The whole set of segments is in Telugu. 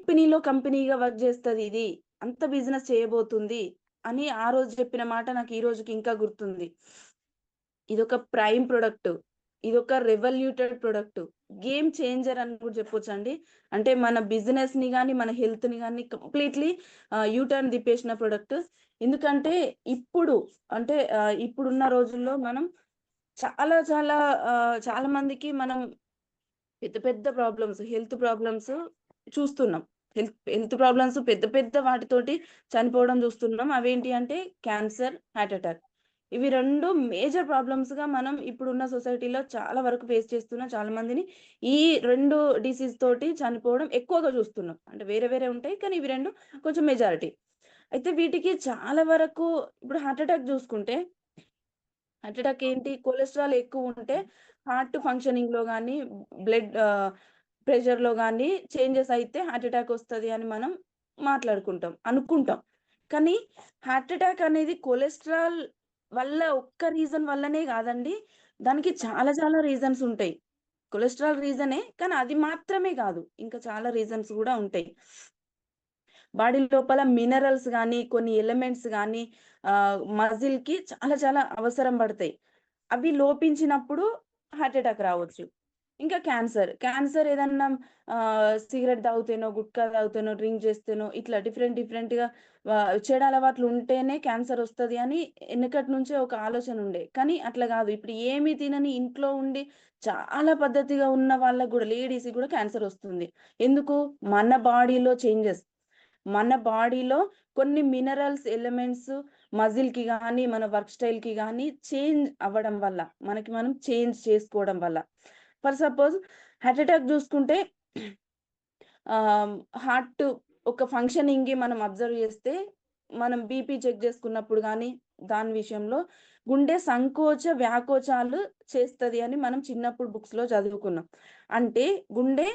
కంపెనీగా వర్క్ చేస్తది ఇది. అంత బిజినెస్ చేయబోతుంది అని ఆ రోజు చెప్పిన మాట నాకు ఈ రోజుకి ఇంకా గుర్తుంది. ఇదొక ప్రైమ్ ప్రొడక్ట్. ఇదొక రెవల్యూటెడ్ ప్రొడక్ట్. గేమ్ చేంజర్ అని కూడా చెప్పొచ్చండి. అంటే మన బిజినెస్‌ని గాని, మన హెల్త్‌ని గాని కంప్లీట్‌లీ యూ టర్న్ తిప్పేసిన ప్రొడక్ట్. ఎందుకంటే ఇప్పుడు అంటే ఇప్పుడున్న రోజుల్లో మనం చాలా చాలా చాలా మందికి మనం పెద్ద పెద్ద ప్రాబ్లమ్స్, హెల్త్ ప్రాబ్లమ్స్ చూస్తున్నాం. హెల్త్ ప్రాబ్లమ్స్ పెద్ద పెద్ద వాటితోటి చనిపోవడం చూస్తున్నాం. అవేంటి అంటే క్యాన్సర్, హార్ట్ అటాక్. ఇవి 2 మేజర్ ప్రాబ్లమ్స్‌గా మనం ఇప్పుడున్న సొసైటీలో చాలా వరకు ఫేస్ చేస్తున్న చాలా మందిని ఈ 2 డిసీజ్ తోటి చనిపోవడం ఎక్కువగా చూస్తున్నాం. అంటే వేరే వేరే ఉంటాయి. కానీ ఇవి 2 కొంచెం మెజారిటీ. అయితే వీటికి చాలా వరకు ఇప్పుడు హార్ట్ అటాక్ చూసుకుంటే హార్ట్ అటాక్ ఏంటి? కొలెస్ట్రాల్ ఎక్కువుంటే హార్ట్ ఫంక్షనింగ్‌లో గాని, బ్లడ్ ప్రెషర్‌లో గాని చేంజెస్ అయితే హార్ట్ అటాక్ వస్తది అని మనం మాట్లాడుకుంటాం, అనుకుంటాం. కానీ హార్ట్ అటాక్ అనేది కొలెస్ట్రాల్ వల్ల ఒక్క రీజన్ వల్లనే గాదండి. దానికి చాలా చాలా రీజన్స్ ఉంటాయి. కొలెస్ట్రాల్ రీజనే కానీ అది మాత్రమే గాదు. ఇంకా చాలా రీజన్స్ గూడా ఉంటాయి. బాడీ లోపల మినరల్స్ గాని, కొన్ని ఎలిమెంట్స్ గాని మజిల్‌కి చాలా చాలా అవసరం పడతాయి. అవి లోపించినప్పుడు హార్ట్ అటాక్ రావచ్చు. ఇంకా క్యాన్సర్. క్యాన్సర్ ఏదన్నా సిగరెట్ తాగుతేనో, గుట్కా తాగుతేనో, డ్రింక్ చేస్తేనో ఇట్లా డిఫరెంట్ డిఫరెంట్‌గా చెడు అలవాట్లు ఉంటేనే క్యాన్సర్ వస్తది అని ఎనకటి నుంచే ఒక ఆలోచన ఉండే. కానీ అట్లా గాదు. ఇప్పుడు ఏమి తినని ఇంట్లో ఉండి చాలా పద్ధతిగా ఉన్న వాళ్ళకి గూడా లేడీస్‌కి గూడా క్యాన్సర్ వస్తుంది. ఎందుకు? మన బాడీలో చేంజెస్. మన బాడీలో కొన్ని మినరల్స్, ఎలిమెంట్స్ మజిల్‌కి గాని, మన వర్క్ స్టైల్‌కి గాని చేంజ్ అవ్వడం వల్ల, మనకి మనం చేంజ్ చేసుకోవడం వల్ల. ఫర్ సపోజ్ హార్ట్ అటాక్ జూసుకుంటే ఆహ్, హార్ట్ ఒక ఫంక్షనింగ్‌కి మనం అబ్జర్వ్ చేస్తే, మనం బీపీ చెక్ చేసుకున్నప్పుడు గాని, దాని విషయంలో గుండె సంకోచ, వ్యాకోచాలు చేస్తది అని మనం చిన్నప్పుడు బుక్స్‌లో చదువుకున్నాం. అంటే గుండె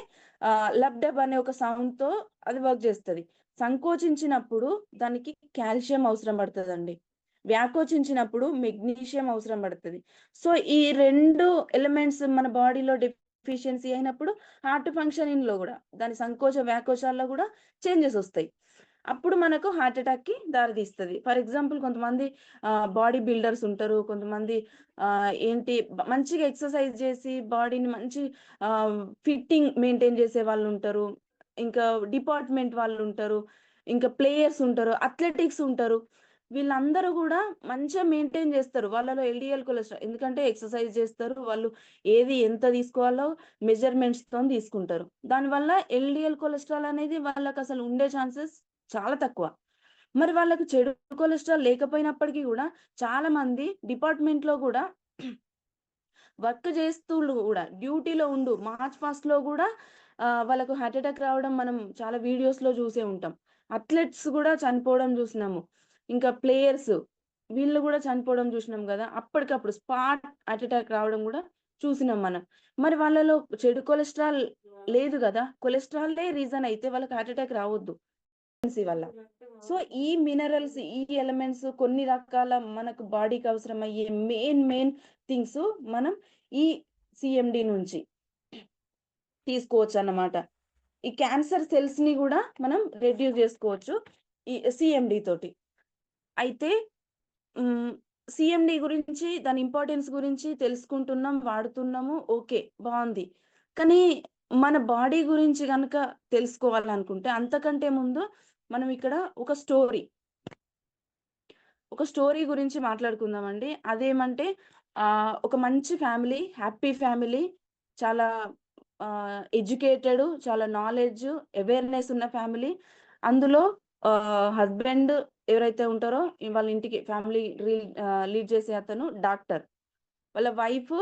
లబ్ డబ్ అనే ఒక సౌండ్‌తో అది వర్క్ చేస్తది. సంకోచించినప్పుడు దానికి కాల్షియం అవసరం పడతదండి. వ్యాకోచించినప్పుడు మెగ్నీషియం అవసరం పడతది. సో, ఈ 2 ఎలిమెంట్స్ మన బాడీలో డెఫిషియన్సీ అయినప్పుడు హార్ట్ ఫంక్షనింగ్‌లో గూడా, దాని సంకోచ, వ్యాకోచాల్లో గూడా చేంజెస్ ఒస్తాయి. అప్పుడు మనకు హార్ట్ అటాక్‌కి దారి తీస్తది. ఫర్ ఎగ్జాంపుల్ కొంతమంది బాడీ బిల్డర్స్ ఉంటారు. కొంతమంది ఏంటి మంచిగా ఎక్సర్‌సైజ్ చేసి బాడీని మంచి ఫిట్టింగ్ మెయింటైన్ చేసే వాళ్ళుంటారు. ఇంకా డిపార్ట్‌మెంట్ వాళ్ళుంటారు. ఇంకా ప్లేయర్స్ ఉంటారు. అథ్లెటిక్స్ ఉంటారు. వీళ్ళందరూ గూడా మంచిగా మెయింటైన్ చేస్తారు. వాళ్ళలో ఎల్‌డీఎల్ కొలెస్ట్రాల్ ఎందుకంటే ఎక్సర్‌సైజ్ చేస్తారు. వాళ్ళు ఏది ఎంత తీసుకోవాలో మెజర్‌మెంట్స్‌తోని తీసుకుంటారు. దానివల్ల ఎల్‌డీఎల్ కొలెస్ట్రాల్ అనేది వాళ్ళకసలు ఉండే ఛాన్సెస్ చాలా తక్కువ. మరి వాళ్ళకి చెడు కొలెస్ట్రాల్ లేకపోయినప్పటికి గూడా చాలా మంది డిపార్ట్‌మెంట్‌లో గూడా వర్క్ చేస్తూళ్ళు గూడా డ్యూటీలో ఉండు మార్చ్ పాస్ట్‌లో గూడా వాళ్ళకు హార్ట్ అటాక్ రావడం మనం చాలా వీడియోస్‌లో చూసే ఉంటాం. అథ్లెట్స్ గూడా చనిపోవడం చూసినాము. ఇంకా ప్లేయర్స్ వీళ్ళు గూడా చనిపోవడం చూసినాం గదా! అప్పటికప్పుడు స్పాట్ హార్ట్ అటాక్ రావడం గూడా చూసినాం మనం. మరి వాళ్ళలో చెడు కొలెస్ట్రాల్ లేదు గదా! కొలెస్ట్రాలే రీజన్ అయితే వాళ్ళకి హార్ట్ అటాక్ రావొద్దు. వల్ల. సో, ఈ మినరల్స్, ఈ ఎలిమెంట్స్ కొన్ని రకాల మనకు బాడీకి అవసరమయ్యే మెయిన్ థింగ్స్ మనం ఈ సీఎండీ నుంచి తీసుకోవచ్చన్నమాట. ఈ క్యాన్సర్ సెల్స్‌ని గూడా మనం రెడ్యూస్ జేసుకోవచ్చు. ఈ సీఎండీ తోటి. అయితే హ్మ్. సీఎండీ గురించి దాని ఇంపార్టెన్స్ గురించి తెలుసుకుంటున్నాం, వాడుతున్నాము. ఓకే. బావుంది. కానీ మన బాడీ గురించి గనక తెలుసుకోవాలనుకుంటే అంతకంటే ముందు మనం ఇక్కడ ఒక స్టోరీ గురించి మాట్లాడుకుందామండి. అదేమంటే ఒక మంచి ఫ్యామిలీ, హ్యాపీ ఫ్యామిలీ, చాలా ఎడ్యుకేటెడ్, చాలా నాలెడ్జ్, అవేర్‌నెస్ ఉన్న ఫ్యామిలీ. అందులో హస్బెండ్ ఎవరైతే ఉంటారో వాళ్ళ ఇంటికి ఫ్యామిలీ లీడ్ చేసే అతను డాక్టర్. వాళ్ళ వైఫ్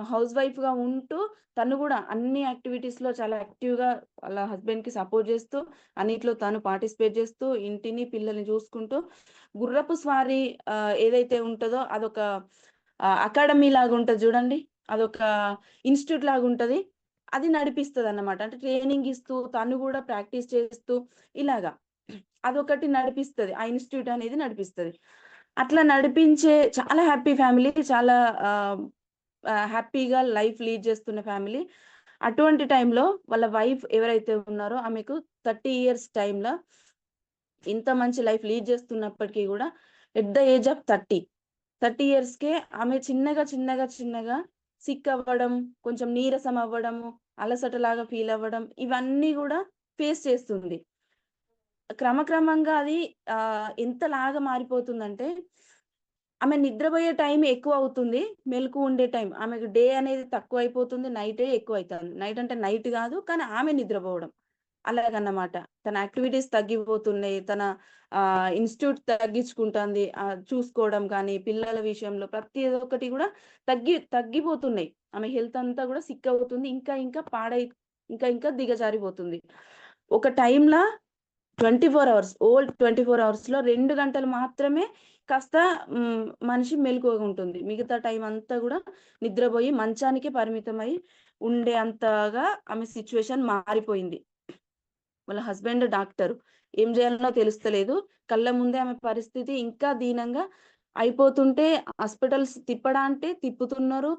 హౌస్ వైఫ్‌గా ఉంటూ తను గూడా అన్ని యాక్టివిటీస్‌లో చాలా యాక్టివ్‌గా వాళ్ళ హస్బెండ్‌కి సపోర్ట్ జేస్తూ, అన్నిట్లో తను పార్టిసిపేట్ జేస్తూ, ఇంటిని, పిల్లల్ని చూసుకుంటూ, గుర్రపు స్వారీ ఏదైతే ఉంటదో అదొక అకాడమీ లాగుంటది జూడండి. అదొక ఇన్‌స్టిట్యూట్ లాగుంటది. అది నడిపిస్తదన్నమాట. అంటే ట్రైనింగ్ ఇస్తూ, తను గూడా ప్రాక్టీస్ చేస్తూ ఇలాగా. అదొకటి నడిపిస్తది. ఆ ఇన్‌స్టిట్యూట్ అనేది నడిపిస్తది. అట్లా నడిపించే చాలా హ్యాపీ ఫ్యామిలీ. చాలా ఆహ్, ఆహ్, హ్యాపీగా లైఫ్ లీడ్ చేస్తున్న ఫ్యామిలీ. అటువంటి టైంలో వాళ్ళ వైఫ్ ఎవరైతే ఉన్నారో ఆమెకు 30 ఇయర్స్ టైంలో ఇంత మంచి లైఫ్ లీడ్ చేస్తున్నప్పటికీ కూడా ఎట్ ద ఏజ్ ఆఫ్ 30 ఇయర్స్కే ఆమె చిన్నగా సిక్ అవ్వడం, కొంచెం నీరసం అవ్వడము, అలసటలాగా ఫీల్ అవ్వడం, ఇవన్నీ కూడా ఫేస్ చేస్తుంది. క్రమక్రమంగా అది ఎంతలాగా మారిపోతుందంటే, ఆమె నిద్రపోయే టైం ఎక్కువ అవుతుంది. మెలుకువ ఉండే టైం. ఆమెకు డే అనేది తక్కువైపోతుంది. నైటే ఎక్కువైతుంది. నైట్ అంటే నైట్ గాదు. కానీ ఆమె నిద్రపోవడం. అలాగన్నమాట. తన యాక్టివిటీస్ తగ్గిపోతున్నాయి. తన ఇన్‌స్టిట్యూట్ తగ్గించుకుంటాంది. చూసుకోవడం గానీ, పిల్లల విషయంలో ప్రతి ఒక్కటి గూడా తగ్గిపోతున్నాయి. ఆమె హెల్త్ అంతా గూడా సిక్ అవుతుంది. ఇంకా దిగజారిపోతుంది. ఒక టైంలా 24 అవర్స్, 24 అవర్స్‌లో 2 గంటలు మాత్రమే కాస్త మనిషి మెలకువగా ఉంటుంది. మిగతా టైం అంతా గూడా నిద్రబోయి మంచానికే పరిమితమై ఉండే అంతగా ఆమె సిట్యుయేషన్ మారిపోయింది. వాళ్ళ హస్బెండ్ డాక్టరు. ఏం జేయాలనో తెలుస్తలేదు. కళ్ళ ముందే ఆమె పరిస్థితి ఇంకా దీనంగా అయిపోతుంటే హాస్పిటల్స్ తిప్పడా అంటే తిప్పుతున్నారు.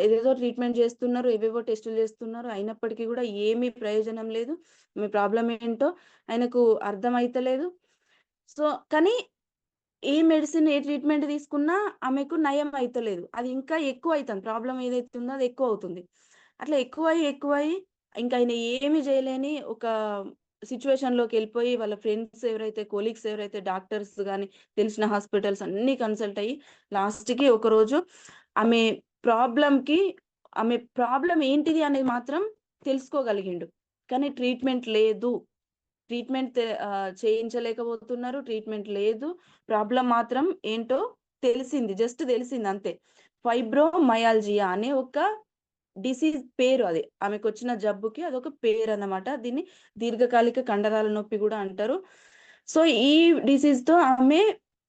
ఏదేదో ట్రీట్‌మెంట్ జేస్తున్నారు. ఏవేవో టెస్టులు జేస్తున్నారు. అయినప్పటికీ గూడా ఏమీ ప్రయోజనం లేదు. ఆమె ప్రాబ్లమ్ ఏంటో ఆయనకు అర్థమైతలేదు. సో, కానీ ఏ మెడిసిన్, ఏ ట్రీట్‌మెంట్ తీసుకున్నా ఆమెకు నయం అయితలేదు. అది ఇంకా ఎక్కువైతుంది. ప్రాబ్లమ్ ఏదైతే ఉందో అది ఎక్కువవుతుంది. అట్లా ఎక్కువయ్యి ఇంక ఆయన ఏమి జేయలేని ఒక సిట్యుయేషన్‌లోకెళ్ళిపోయి వాళ్ళ ఫ్రెండ్స్ ఎవరైతే కొలీగ్స్ ఎవరైతే డాక్టర్స్ గాని, తెలిసిన హాస్పిటల్స్ అన్నీ కన్సల్ట్ అయ్యి లాస్ట్‌కి ఒకరోజు ఆమె ప్రాబ్లమ్‌కి ఆమె ప్రాబ్లమ్ ఏంటిది అనేది మాత్రం తెలుసుకోగలిగిండు. కానీ ట్రీట్‌మెంట్ లేదు. చేయించలేకపోతున్నారు. ట్రీట్‌మెంట్ లేదు. ప్రాబ్లమ్ మాత్రం ఏంటో తెలిసింది. జస్ట్ తెలిసిందంతే. ఫైబ్రోమయాల్జియా అనే ఒక డిసీజ్ పేరు అది. ఆమెకొచ్చిన జబ్బుకి అదొక పేరన్నమాట. దీన్ని దీర్ఘకాలిక కండరాల నొప్పి గూడా అంటారు. సో, ఈ డిసీజ్‌తో ఆమె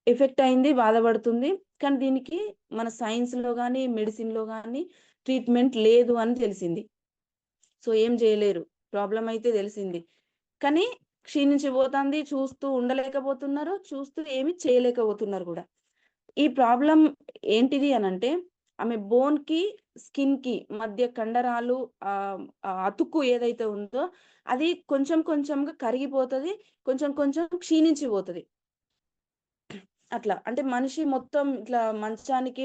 ఎఫెక్ట్ అయింది. బాధపడుతుంది. కానీ దీనికి మన సైన్స్‌లో గాని, మెడిసిన్‌లో గాని ట్రీట్‌మెంట్ లేదు అని తెలిసింది. సో, ఏం జేయలేరు. ప్రాబ్లమ్ అయితే తెలిసింది. కానీ క్షీణించిపోతాంది. చూస్తూ ఉండలేకపోతున్నారు. చూస్తూ ఏమి చేయలేకపోతున్నారు గూడా. ఈ ప్రాబ్లమ్ ఏంటిది అనంటే, ఆమె బోన్‌కి, స్కిన్‌కి మధ్య కండరాలు అతుక్కు ఏదైతే ఉందో, అది కొంచెం కొంచెంగా కరిగిపోతది. కొంచెం కొంచెం క్షీణించిపోతది. అట్లా. అంటే మనిషి మొత్తం ఇట్లా మంచానికి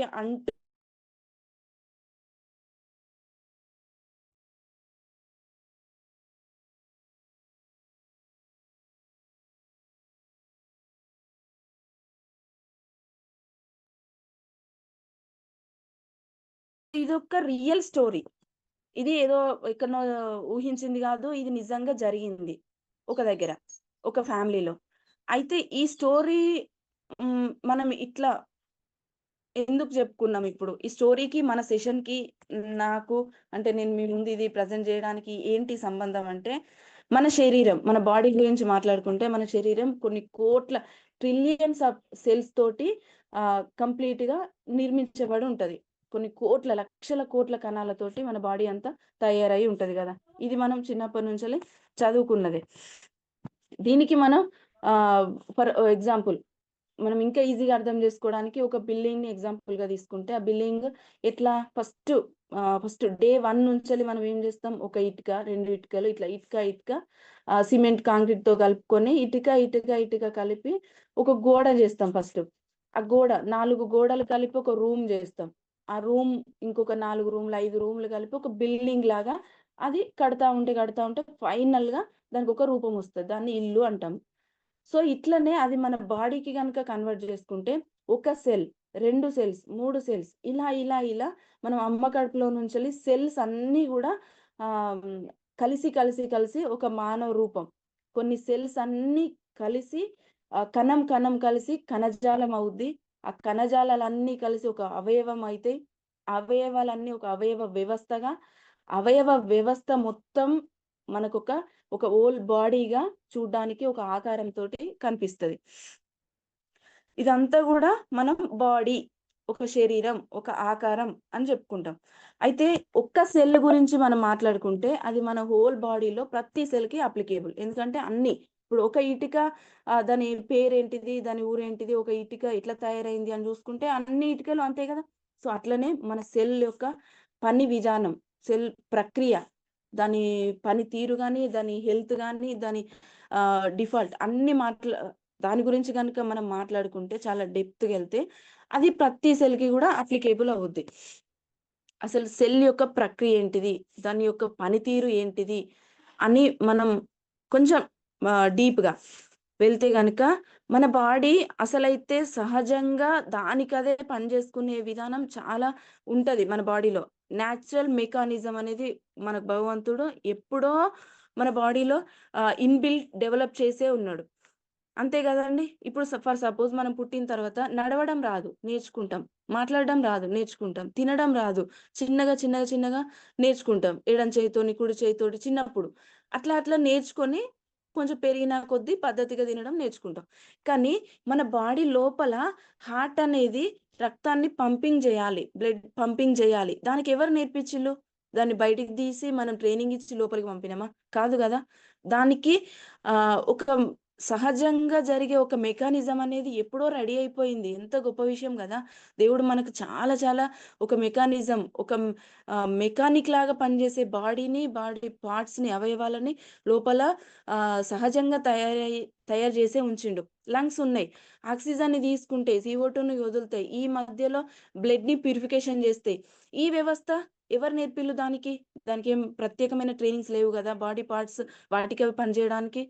ఇదొక రియల్ స్టోరీ. ఇది ఏదో ఎక్కడనో ఊహించింది గాదు. ఇది నిజంగా జరిగింది. ఒక దగ్గర. ఒక ఫ్యామిలీలో. అయితే ఈ స్టోరీ మనం ఇట్లా ఎందుకు చెప్పుకున్నాం ఇప్పుడు? ఈ స్టోరీకి, మన సెషన్‌కి నాకు అంటే నేను మీ ముందు ఇది ప్రెజెంట్ జేయడానికి ఏంటి సంబంధం అంటే, మన శరీరం, మన బాడీ గురించి మాట్లాడుకుంటే మన శరీరం కొన్ని కోట్ల ట్రిలియన్స్ ఆఫ్ సెల్స్ తోటి కంప్లీట్‌గా నిర్మించబడి ఉంటది. కొన్ని కోట్ల, లక్షల కోట్ల కణాలతోటి మన బాడీ అంతా తయారై ఉంటది గదా! ఇది మనం చిన్నప్పటి నుంచెల్లి చదువుకున్నదే. దీనికి మనం ఆహ్, ఫర్ ఎగ్జాంపుల్ మనం ఇంకా ఈజీగా అర్థం చేసుకోవడానికి ఒక బిల్డింగ్‌ని ఎగ్జాంపుల్‌గా తీసుకుంటే, ఆ బిల్డింగ్ ఎట్లా ఫస్ట్ డే 1 నుంచెల్లి మనం ఏం చేస్తాం, ఒక ఇటుక, 2 ఇటుకలు ఇట్లా ఇటుక సిమెంట్, కాంక్రీట్‌తో కలుపుకొని ఇటుక కలిపి ఒక గోడ చేస్తాం ఫస్ట్. ఆ గోడ 4 గోడలు కలిపి ఒక రూమ్ చేస్తాం. ఆ రూమ్ ఇంకొక 4 రూమ్‌లు, 5 రూమ్‌లు కలిపి ఒక బిల్డింగ్ లాగా అది కడతా ఉంటే ఫైనల్‌గా దానికొక రూపం వస్తది. దాన్ని ఇల్లు అంటాం. సో, ఇట్లనే అది మన బాడీకి గనుక కన్వర్ట్ చేసుకుంటే, ఒక సెల్, 2 సెల్స్, 3 సెల్స్ ఇలా మనం అమ్మ కడుపులో నుంచెల్లి సెల్స్ అన్నీ గూడా హ్మ్, కలిసి ఒక మానవ రూపం. కొన్ని సెల్స్ అన్నీ కలిసి కణం కలిసి కణజాలం అవుద్ది. ఆ కణజాలాలన్నీ కలిసి ఒక అవయవం అయితాయి. అవయవాలన్నీ ఒక అవయవ వ్యవస్థగా, అవయవ వ్యవస్థ మొత్తం మనకొక ఒక హోల్ బాడీగా చూడ్డానికి ఒక ఆకారంతోటి కనిపిస్తది. ఇదంతా గూడా మనం బాడీ, ఒక శరీరం, ఒక ఆకారం అని జెప్పుకుంటాం. అయితే ఒక్క సెల్ గురించి మనం మాట్లాడుకుంటే అది మన హోల్ బాడీలో ప్రతి సెల్‌కి అప్లికేబుల్. ఎందుకంటే అన్నీ ఇప్పుడు ఒక ఇటుక దాని పేరేంటిది? దాని ఊరేంటిది? ఒక ఇటుక ఎట్లా తయారైంది అని జూసుకుంటే అన్ని ఇటుకలు అంతే గదా! సో, అట్లనే మన సెల్ యొక్క పని విధానం, సెల్ ప్రక్రియ దాని పనితీరు గాని, దాని హెల్త్ గాని, దాని డిఫాల్ట్ అన్ని దాని గురించి గనుక మనం మాట్లాడుకుంటే చాలా డెప్త్‌గా ఎళ్తే అది ప్రతి సెల్‌కి గూడా అప్లికేబుల్ అవుద్ది. అసలు సెల్ యొక్క ప్రక్రియ ఏంటిది? దాని యొక్క పనితీరు ఏంటిది? అని మనం కొంచెం డీప్‌గా వెళ్తే గనక మన బాడీ అసలైతే సహజంగా దానికదే పనిజేసుకునే విధానం చాలా ఉంటది మన బాడీలో. న్యాచురల్ మెకానిజం అనేది మనకు భగవంతుడు ఎప్పుడో మన బాడీలో ఇన్‌బిల్ట్ డెవలప్ చేసే ఉన్నాడు. అంతే గదండీ! ఇప్పుడు ఫర్ సపోజ్ మనం పుట్టిన తర్వాత నడవడం రాదు, నేర్చుకుంటాం. మాట్లాడడం రాదు, నేర్చుకుంటాం. తినడం రాదు, చిన్నగా నేర్చుకుంటాం. ఎడమ చేయితోని, కుడి చేయితోటి చిన్నప్పుడు. అట్లా నేర్చుకొని కొంచెం పెరిగిన కొద్దీ పద్ధతిగా తినడం నేర్చుకుంటాం. కానీ మన బాడీ లోపల హార్ట్ అనేది రక్తాన్ని పంపింగ్ జేయాలి. బ్లడ్ పంపింగ్ జేయాలి. దానికి ఎవరు నేర్పించిల్లు? దాన్ని బయటికి తీసి మనం ట్రైనింగ్ ఇచ్చి లోపలికి పంపినామా? కాదు గదా! దానికి ఒక సహజంగా జరిగే ఒక మెకానిజం అనేది ఎప్పుడో రెడీ అయిపోయింది. ఎంత గొప్ప విషయం గదా! దేవుడు మనకు చాలా ఒక మెకానిజం, ఒక మెకానిక్ లాగా పనిజేసే బాడీ పార్ట్స్‌ని, అవయవాలని లోపల సహజంగా తయారు జేసే ఉంచిండు. లంగ్స్ ఉన్నాయి. ఆక్సిజన్‌ని తీసుకుంటే CO2ని వదులుతాయి. ఈ మధ్యలో బ్లడ్‌ని ప్యూరిఫికేషన్ జేస్తాయి. ఈ వ్యవస్థ ఎవరు నేర్పిల్లు దానికి? దానికేం ప్రత్యేకమైన ట్రైనింగ్స్ లేవు గదా! బాడీ పార్ట్స్ వాటికవి పనిజేయడానికి.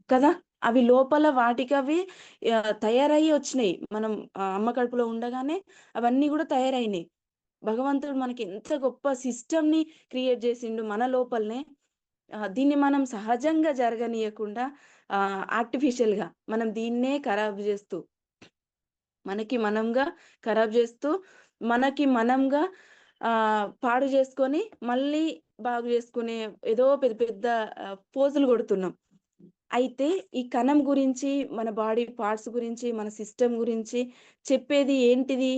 కదా! అవి లోపల వాటికవి తయారయ్యి వచ్చినాయి. మనం అమ్మ కడుపులో ఉండగానే అవన్నీ గూడా తయారైనాయి. భగవంతుడు మనకి ఎంత గొప్ప సిస్టమ్‌ని క్రియేట్ జేసిండు మన లోపలనే. దీన్ని మనం సహజంగా జరగనీయకుండా ఆర్టిఫిషియల్‌గా మనం దీన్నే ఖరాబ్ జేస్తూ, మనకి మనంగా ఖరాబ్ జేస్తూ, మనకి మనంగా పాడు జేసుకొని, మళ్ళీ బాగు జేసుకునే ఏదో పెద్ద పెద్ద పోజులు గొడుతున్నాం. అయితే ఈ కణం గురించి, మన బాడీ పార్ట్స్ గురించి, మన సిస్టమ్ గురించి చెప్పేది ఏంటిది?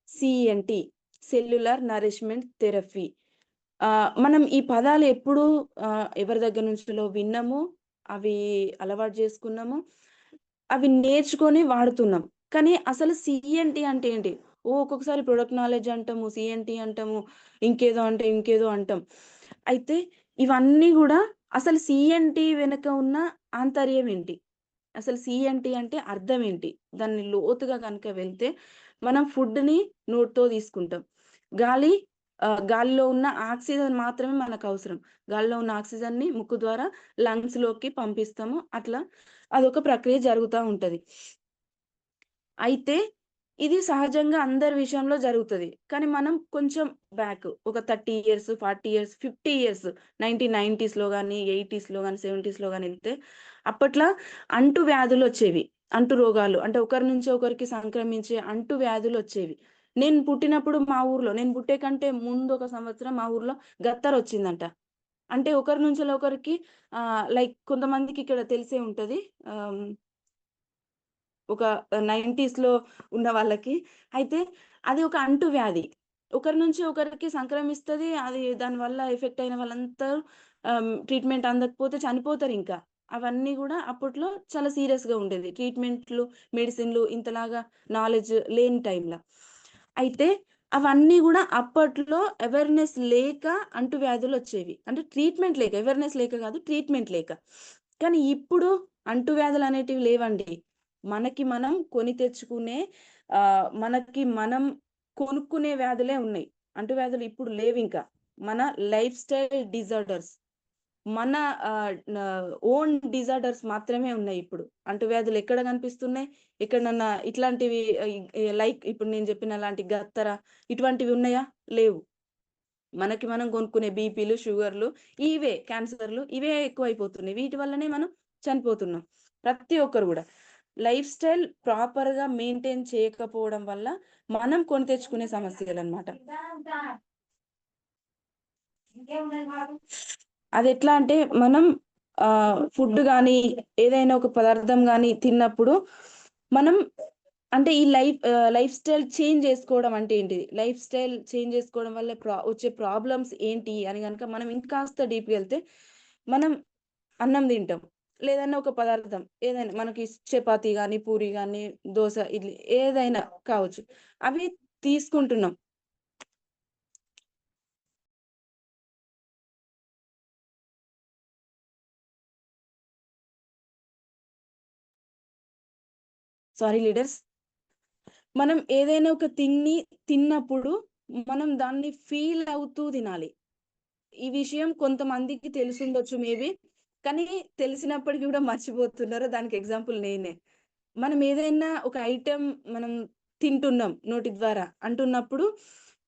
సీఎన్‌టీ సెల్యులార్ నరిష్మెంట్ థెరపీ. మనం ఈ పదాలు ఎప్పుడూ ఎవరి దగ్గర నుంచో విన్నాము. అవి అలవాటు చేసుకున్నాము. అవి నేర్చుకొని వాడుతున్నాం. కానీ అసలు సీఎన్‌టీ అంటే ఏంటి? ఒక్కొక్కసారి ప్రొడక్ట్ నాలెడ్జ్ అంటాము, సీఎన్‌టీ అంటాము, ఇంకేదో అంటాం. అయితే ఇవన్నీ గూడా అసలు సీఎన్‌టీ వెనక ఉన్న ఆంతర్యం ఏంటి? అసలు సీఎన్‌టీ అంటే అర్థం ఏంటి? దాన్ని లోతుగా గనుక వెళ్తే మనం ఫుడ్‌ని నోటితో తీసుకుంటాం. గాలి గాలిలో ఉన్న ఆక్సిజన్ మాత్రమే మనకవసరం. గాలిలో ఉన్న ఆక్సిజన్‌ని ముక్కు ద్వారా లంగ్స్‌లోకి పంపిస్తాము. అట్లా అదొక ప్రక్రియ జరుగుతా ఉంటది. అయితే ఇది సహజంగా అందరి విషయంలో జరుగుతది. కానీ మనం కొంచెం బ్యాక్ ఒక 30 ఇయర్స్, 40 ఇయర్స్, 50 ఇయర్స్ 1990స్‌లో గాని, 80స్‌లో గాని, 70స్‌లో గాని ఎళ్తే అప్పట్ల అంటు వ్యాధులొచ్చేవి. అంటు రోగాలు అంటే ఒకరి నుంచి ఒకరికి సంక్రమించే అంటు వ్యాధులొచ్చేవి. నేను పుట్టే కంటే ముందు ఒక సంవత్సరం మా ఊర్లో గత్తరొచ్చిందంట. అంటే ఒకరి నుంచెల్లి ఒకరికి లైక్ కొంతమందికి ఇక్కడ తెలిసే ఉంటది. ఆహ్ ఒక 90స్‌లో ఉన్న వాళ్ళకి. అయితే అది ఒక అంటువ్యాధి. ఒకరి నుంచి ఒకరికి సంక్రమిస్తది. అది దానివల్ల ఎఫెక్ట్ అయిన వాళ్ళంతా ట్రీట్‌మెంట్ అందకపోతే చనిపోతారింకా. అవన్నీ గూడా అప్పట్లో చాలా సీరియస్‌గా ఉండేది. ట్రీట్‌మెంట్‌లు, మెడిసిన్‌లు ఇంతలాగా నాలెడ్జ్ లేని టైంల. అయితే అవన్నీ గూడా అప్పట్లో అవేర్‌నెస్ లేక అంటువ్యాధులొచ్చేవి. అంటే ట్రీట్‌మెంట్ లేక, అవేర్‌నెస్ లేక గాదు, ట్రీట్‌మెంట్ లేక. కానీ ఇప్పుడు అంటువ్యాధులనేటివి లేవండి. మనకి మనం కొని తెచ్చుకునే మనకి మనం కొనుక్కునే వ్యాధులే ఉన్నాయి. అంటువ్యాధులు ఇప్పుడు లేవింక. మన లైఫ్ స్టైల్ డిజార్డర్స్. మన న ఓన్ డిజార్డర్స్ మాత్రమే ఉన్నాయిప్పుడు. అంటువ్యాధులు ఎక్కడ కనిపిస్తున్నాయి? ఎక్కడనన్నా ఇట్లాంటివి లైక్ ఇప్పుడు నేను చెప్పిన లాంటి గత్తర ఇటువంటివి ఉన్నాయా? లేవు. మనకి మనం కొనుక్కునే బీపీలు, షుగర్‌లు క్యాన్సర్‌లు ఇవే ఎక్కువైపోతున్నాయి. వీటి వల్లనే మనం చనిపోతున్నాం. ప్రతి ఒక్కరు గూడా. లైఫ్ స్టైల్ ప్రాపర్‌గా మెయింటైన్ చేయకపోవడం వల్ల మనం కొని తెచ్చుకునే సమస్యలనమాట. అదెట్లా అంటే మనం ఫుడ్ గాని, ఏదైనా ఒక పదార్థం గాని తిన్నప్పుడు మనం అంటే ఈ లైఫ్ స్టైల్ చేంజ్ జేసుకోవడం అంటే ఏంటిది? లైఫ్ స్టైల్ చేంజ్ జేసుకోవడం వల్ల వచ్చే ప్రాబ్లమ్స్ ఏంటి అని గనక మనం ఇంకాస్త డీప్‌గెళ్తే మనం అన్నం తింటాం. లేదన్నా ఒక పదార్థం ఏదైనా మనకి చపాతీ గాని, పూరి గాని, దోస, ఇడ్లీ ఏదైనా కావచ్చు. అవి తీసుకుంటున్నాం. Sorry leaders. మనం ఏదైనా ఒక థింగ్‌ని తిన్నప్పుడు మనం దాన్ని ఫీల్ అవుతూ తినాలి. ఈ విషయం కొంతమందికి తెలిసుండొచ్చు మేబీ. కానీ తెలిసినప్పటికి కూడా మర్చిపోతున్నారు. దానికి ఎగ్జాంపుల్ నేనే. మనం ఏదైనా ఒక ఐటెమ్ మనం తింటున్నాం నోటి ద్వారా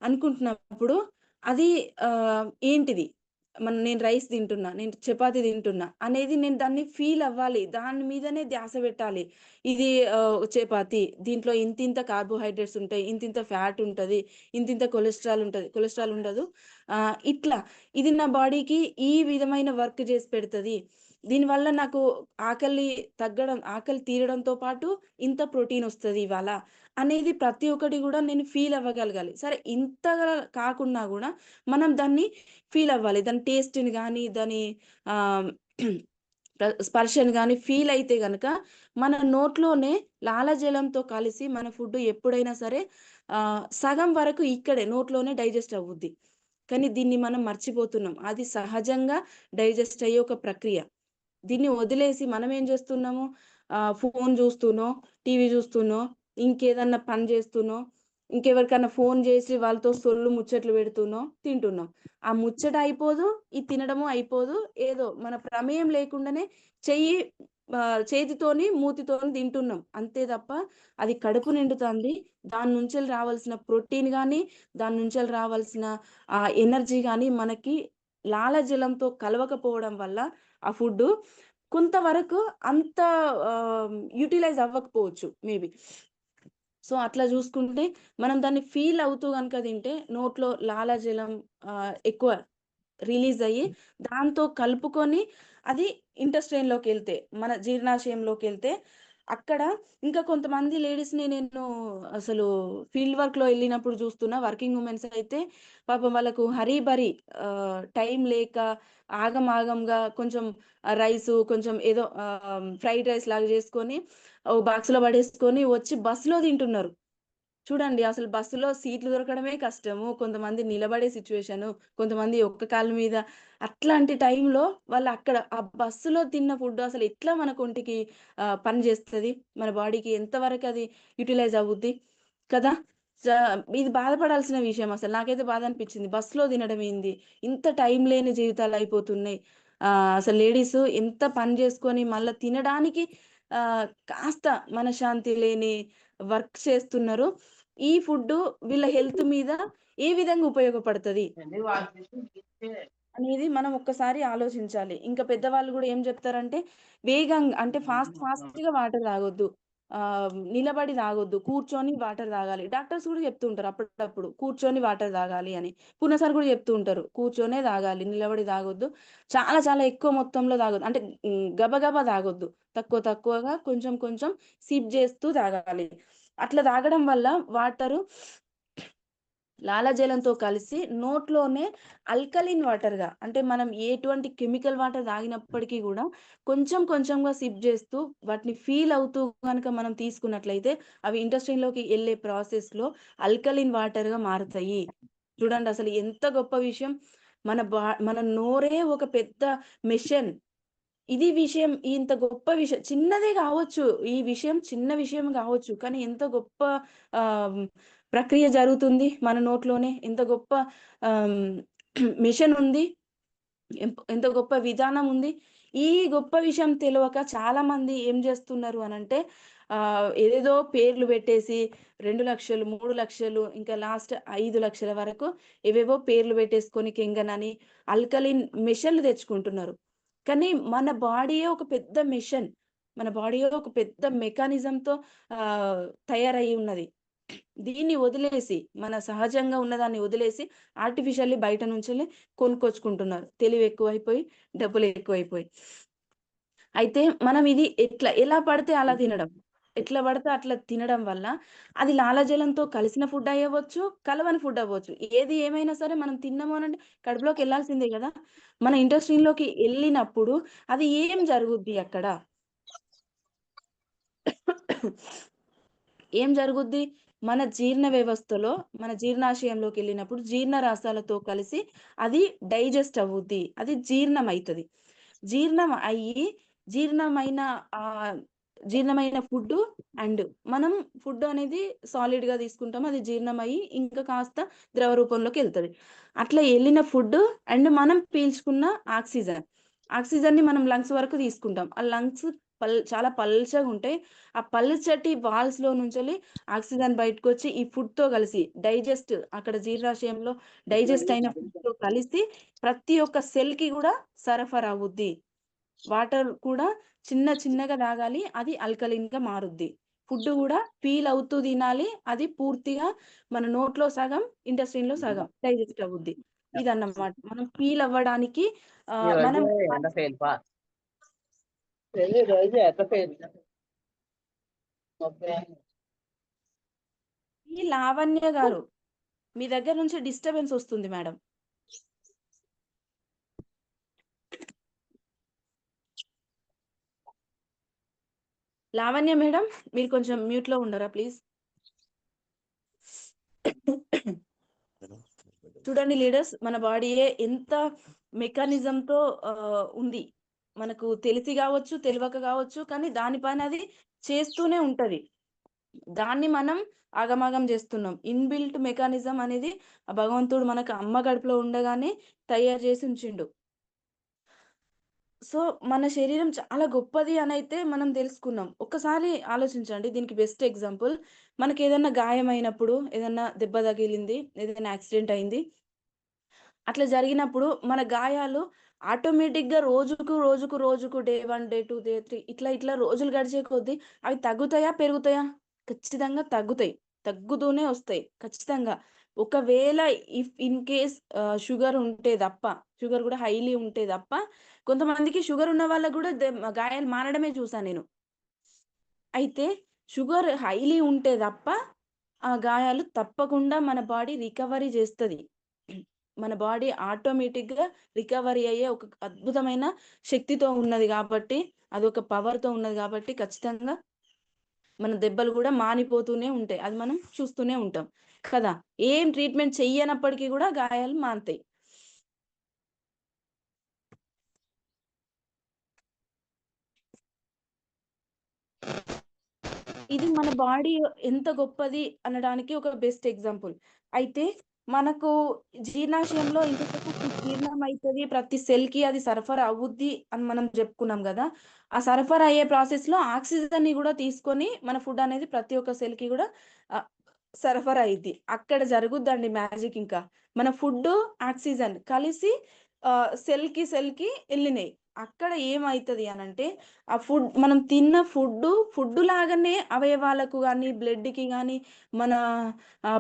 అనుకుంటున్నప్పుడు అది ఏంటిది? నేను రైస్ తింటున్నా, నేను చపాతీ తింటున్నా అనేది నేను దాన్ని ఫీల్ అవ్వాలి. దాని మీదనే ధ్యాస పెట్టాలి. ఇది చపాతీ, దీంట్లో ఇంతింత కార్బోహైడ్రేట్స్ ఉంటాయి, ఇంతింత ఫ్యాట్ ఉంటది, ఇంతింత కొలెస్ట్రాల్ ఉంటది. కొలెస్ట్రాల్ ఉండదు. ఇట్లా ఇది నా బాడీకి ఈ విధమైన వర్క్ చేసి పెడతది. దీనివల్ల నాకు ఆకలి తీరడంతో పాటు ఇంత ప్రోటీన్ వస్తది ఇవాళ అనేది ప్రతి ఒక్కటి గూడా నేను ఫీల్ అవ్వగలగాలి. సరే ఇంతగా కాకున్నా గూడా మనం దాన్ని ఫీల్ అవ్వాలి. దాని టేస్ట్‌ని గాని, దాని ఆహ్, స్పర్శను గాని ఫీల్ అయితే గనక మన నోట్లోనే లాలాజలంతో కలిసి మన ఫుడ్ ఎప్పుడైనా సరే సగం వరకు ఇక్కడే నోట్లోనే డైజెస్ట్ అవ్వుద్ది. కానీ దీన్ని మనం మర్చిపోతున్నాం. అది సహజంగా డైజెస్ట్ అయ్యే ఒక ప్రక్రియ. దీన్ని వదిలేసి మనమేం జేస్తున్నాము, ఫోను జూస్తూనో, టీవీ జూస్తూనో, ఇంకేదన్నా పని జేస్తూనో, ఇంకెవరికన్నా ఫోను జేసి వాళ్ళతో సొల్లు ముచ్చట్లు బెడుతూనో తింటున్నాం. ఆ ముచ్చట అయిపోదు, ఈ తినడము అయిపోదు. ఏదో మన ప్రమేయం లేకుండానే చెయ్యి చేతితోని, మూతితోని తింటున్నాం. అంతే తప్ప అది కడుపు నిండుతాంది. దాని నుంచెల్లి రావాల్సిన ప్రోటీన్ గాని, దాని నుంచెల్లి రావాల్సిన ఎనర్జీ గాని మనకి లాలజలంతో కలవకపోవడం వల్ల ఆ ఫుడ్డు కొంతవరకు అంత యుటిలైజ్ అవ్వకపోవచ్చు మేబీ. సో, అట్లా జూసుకుంటే మనం దాన్ని ఫీల్ అవుతూ గనుక తింటే నోట్లో లాలాజలం ఎక్కువ రిలీజ్ అయ్యి దాంతో కలుపుకొని అది ఇంటెస్టైన్‌లోకెళ్తే, మన జీర్ణాశయంలోకెళ్తే అక్కడ ఇంకా కొంతమంది లేడీస్‌ని నేను అసలు ఫీల్డ్ వర్క్‌లో ఎళ్ళినప్పుడు చూస్తున్నా. వర్కింగ్ ఉమెన్స్ అయితే పాపం వాళ్ళకు హరీ బరీ టైం లేక ఆగమాగంగా కొంచెం రైసు కొంచెం ఏదో ఫ్రైడ్ రైస్ లాగా చేసుకొని ఓ బాక్స్‌లో పడేసుకొని వచ్చి బస్‌లో తింటున్నారు. చూడండి అసలు బస్సులో సీట్లు దొరకడమే కష్టము. కొంతమంది నిలబడే సిట్యుయేషను, కొంతమంది ఒక్క కాళ్ళ మీద అట్లాంటి టైంలో వాళ్ళక్కడ ఆ బస్సులో తిన్న ఫుడ్ అసలు ఎట్లా మన ఒంటికి పని జేస్తది? మన బాడీకి ఎంత వరకది యుటిలైజ్ అవ్వుద్ది? కదా! స ఇది బాధపడాల్సిన విషయం అసలు. నాకైతే బాధ అనిపిచ్చింది. బస్‌లో తినడం ఏంది? ఇంత టైం లేని జీవితాలయిపోతున్నాయి. అసలు లేడీసు ఎంత పని జేసుకొని మళ్ళా తినడానికి కాస్త మనశ్శాంతి లేని వర్క్ చేస్తున్నారు. ఈ ఫుడ్డు వీళ్ళ హెల్త్ మీద ఏ విధంగా ఉపయోగపడతది? అనేది మనం ఒక్కసారి ఆలోచించాలి. ఇంకా పెద్దవాళ్ళు గూడా ఏం జెప్తారంటే, అంటే ఫాస్ట్‌గా వాటర్ తాగొద్దు. నిలబడి తాగొద్దు. కూర్చొని వాటర్ తాగాలి. డాక్టర్స్ గూడా చెప్తూ ఉంటారు అప్పుడప్పుడు. కూర్చొని వాటర్ తాగాలి అని. పూర్ణ సార్ గూడా చెప్తూ ఉంటారు. కూర్చొనే తాగాలి. నిలబడి తాగొద్దు. చాలా చాలా ఎక్కువ మొత్తంలో తాగొద్దు. అంటే గబగబా తాగొద్దు. తక్కువగా కొంచెం కొంచెం సిప్ జేస్తూ తాగాలి. అట్లా తాగడం వల్ల వాటరు లాలాజలంతో కలిసి నోట్లోనే ఆల్కలీన్ వాటర్‌గా అంటే మనం ఎటువంటి కెమికల్ వాటర్ తాగినప్పటికీ గూడా కొంచెం కొంచెంగా సిప్ జేస్తూ వాటిని ఫీల్ అవుతూ గనక మనం తీసుకున్నట్లయితే అవి ఇంటెస్టైన్‌లోకి ఎళ్ళే ప్రాసెస్‌లో ఆల్కలీన్ వాటర్‌గా మారుతాయి. చూడండి అసలు ఎంత గొప్ప విషయం. మన నోరే ఒక పెద్ద మెషిన్. ఇది విషయం ఇంత గొప్ప విషయం చిన్నదే గావచ్చు. ఈ విషయం చిన్న విషయం గావచ్చు. కానీ ఎంత గొప్ప ఆహ్, ప్రక్రియ జరుగుతుంది మన నోట్లోనే. ఎంత గొప్ప ఆహ్, మిషన్ ఉంది. ఎంత గొప్ప విధానం ఉంది. ఈ గొప్ప విషయం తెలవక చాలామంది ఏం జేస్తున్నారు అనంటే ఏదేదో పేర్లు పెట్టేసి 2,00,000, 3,00,000 ఇంకా లాస్ట్ 5,00,000 వరకు ఏవేవో పేర్లు పెట్టేసుకొని కెంగనని, ఆల్కలీన్ మెషిన్‌లు తెచ్చుకుంటున్నారు. కానీ మన బాడీయే ఒక పెద్ద మెషిన్. మన బాడీయే ఒక పెద్ద మెకానిజంతో ఆహ్, తయారయ్యి ఉన్నది. దీన్ని వదిలేసి, మన సహజంగా ఉన్నదాన్ని వదిలేసి, ఆర్టిఫిషియల్లీ బయట నుంచెల్లి కొనుక్కొచ్చుకుంటున్నారు. తెలివెక్కువైపోయి, డబ్బులెక్కువైపోయి. అయితే మనం ఇది ఎలా పడితే అలా తినడం. ఎట్లా పడితే అట్లా తినడం వల్ల అది లాలాజలంతో కలిసిన ఫుడ్ అయ్యవచ్చు, కలవని ఫుడ్ అవ్వచ్చు. ఏది ఏమైనా సరే మనం తిన్నాము అనంటే కడుపులోకెళ్ళాల్సిందే గదా! మన ఇంటెస్టైన్‌లోకి ఎళ్ళినప్పుడు అది ఏం జరుగుద్ది అక్కడ? ఏం జరుగుద్ది? మన జీర్ణ వ్యవస్థలో, మన జీర్ణాశయంలోకెళ్ళినప్పుడు జీర్ణ రసాలతో కలిసి అది డైజెస్ట్ అవ్వుద్ది. అది జీర్ణమైతది. జీర్ణం అయ్యి, జీర్ణమైన ఆహ్, జీర్ణమైన ఫుడ్ అండ్ మనం ఫుడ్ అనేది సాలిడ్ గా తీసుకుంటాం, అది జీర్ణమయ్యి ఇంకా కాస్త ద్రవ రూపంలోకి వెళ్తది. అట్లా వెళ్ళిన ఫుడ్ అండ్ మనం పీల్చుకున్న ఆక్సిజన్ ని మనం లంగ్స్ వరకు తీసుకుంటాం. ఆ లంగ్స్ చాలా పల్చగా ఉంటాయి. ఆ పల్చటి వాల్స్ లో నుంచి ఆక్సిజన్ బయటకు వచ్చి ఈ ఫుడ్ తో కలిసి డైజెస్ట్, అక్కడ జీర్ణాశయంలో డైజెస్ట్ అయిన ఫుడ్ తో కలిసి ప్రతి ఒక్క సెల్ కి కూడా సరఫరా అవుద్ది. వాటర్ కూడా చిన్నగా తాగాలి, అది ఆల్కలీన్ గా మారుద్ది. ఫుడ్ కూడా పీల్ అవుతూ తినాలి, అది పూర్తిగా మన నోట్లో సగం ఇంటెస్టైన్ లో సగం డైజెస్ట్ అవుద్ది. ఇదన్నమాట మనం పీల్ అవ్వడానికి మనం ఈ లావణ్య గారు, మీ దగ్గర నుంచి డిస్టర్బెన్స్ వస్తుంది మేడం. లావణ్య మేడం, మీరు కొంచెం మ్యూట్ లో ఉండరా ప్లీజ్. చూడండి లీడర్స్, మన బాడీయే ఎంత మెకానిజంతో ఉంది. మనకు తెలిసి కావచ్చు, తెలియక కావచ్చు, కానీ దానిపైన అది చేస్తూనే ఉంటది. దాన్ని మనం ఆగమాగం చేస్తున్నాం. ఇన్బిల్ట్ మెకానిజం అనేది ఆ భగవంతుడు మనకు అమ్మ గడుపులో ఉండగానే తయారు చేసి ఉంచిండు. సో మన శరీరం చాలా గొప్పది అని అయితే మనం తెలుసుకున్నాం. ఒక్కసారి ఆలోచించండి, దీనికి బెస్ట్ ఎగ్జాంపుల్, మనకి ఏదైనా గాయమైనప్పుడు, ఏదైనా దెబ్బ తగిలింది, ఏదైనా యాక్సిడెంట్ అయింది, అట్లా జరిగినప్పుడు మన గాయాలు ఆటోమేటిక్ గా రోజుకు డే 1 డే 2 డే 3 ఇట్లా రోజులు గడిచే కొద్దీ అవి తగ్గుతాయా పెరుగుతాయా? ఖచ్చితంగా తగ్గుతాయి. తగ్గుతూనే వస్తాయి ఖచ్చితంగా. ఒకవేళ ఇఫ్ ఇన్ కేస్ షుగర్ ఉంటే తప్ప, షుగర్ కూడా హైలీ ఉంటే తప్ప, కొంతమందికి షుగర్ ఉన్న వాళ్ళకి కూడా గాయాలు మారడమే చూసా నేను. అయితే షుగర్ హైలీ ఉంటే తప్ప ఆ గాయాలు తప్పకుండా మన బాడీ రికవరీ చేస్తది. మన బాడీ ఆటోమేటిక్‌గా రికవరీ అయ్యే ఒక అద్భుతమైన శక్తితో ఉన్నది కాబట్టి, అదొక పవర్‌తో ఉన్నది కాబట్టి ఖచ్చితంగా మన దెబ్బలు గూడా మానిపోతూనే ఉంటాయి. అది మనం చూస్తూనే ఉంటాం కదా! ఏం ట్రీట్‌మెంట్ చెయ్యనప్పటికి గూడా గాయాలు మానతాయి. ఇది మన బాడీ ఎంత గొప్పది అనడానికి ఒక బెస్ట్ ఎగ్జాంపుల్. అయితే మనకు జీర్ణాశయంలో ఇంతసేపు ఫుడ్ జీర్ణమైతది, ప్రతి సెల్‌కి అది సరఫరా అవుద్ది అని మనం జెప్పుకున్నాం గదా! ఆ సరఫరా అయ్యే ప్రాసెస్‌లో ఆక్సిజన్‌ని గూడా తీసుకొని మన ఫుడ్ అనేది ప్రతి ఒక్క సెల్‌కి గూడా ఆహ్, సరఫరా అయిద్ది. అక్కడ జరుగుద్దండి మ్యాజిక్ ఇంకా. మన ఫుడ్డు, ఆక్సిజన్ కలిసి సెల్‌కి ఎళ్ళినాయి. అక్కడ ఏమైతది అనంటే, ఆ ఫుడ్ మనం తిన్న ఫుడ్డు లాగానే అవయవాలకు గాని, బ్లడ్‌కి గాని, మన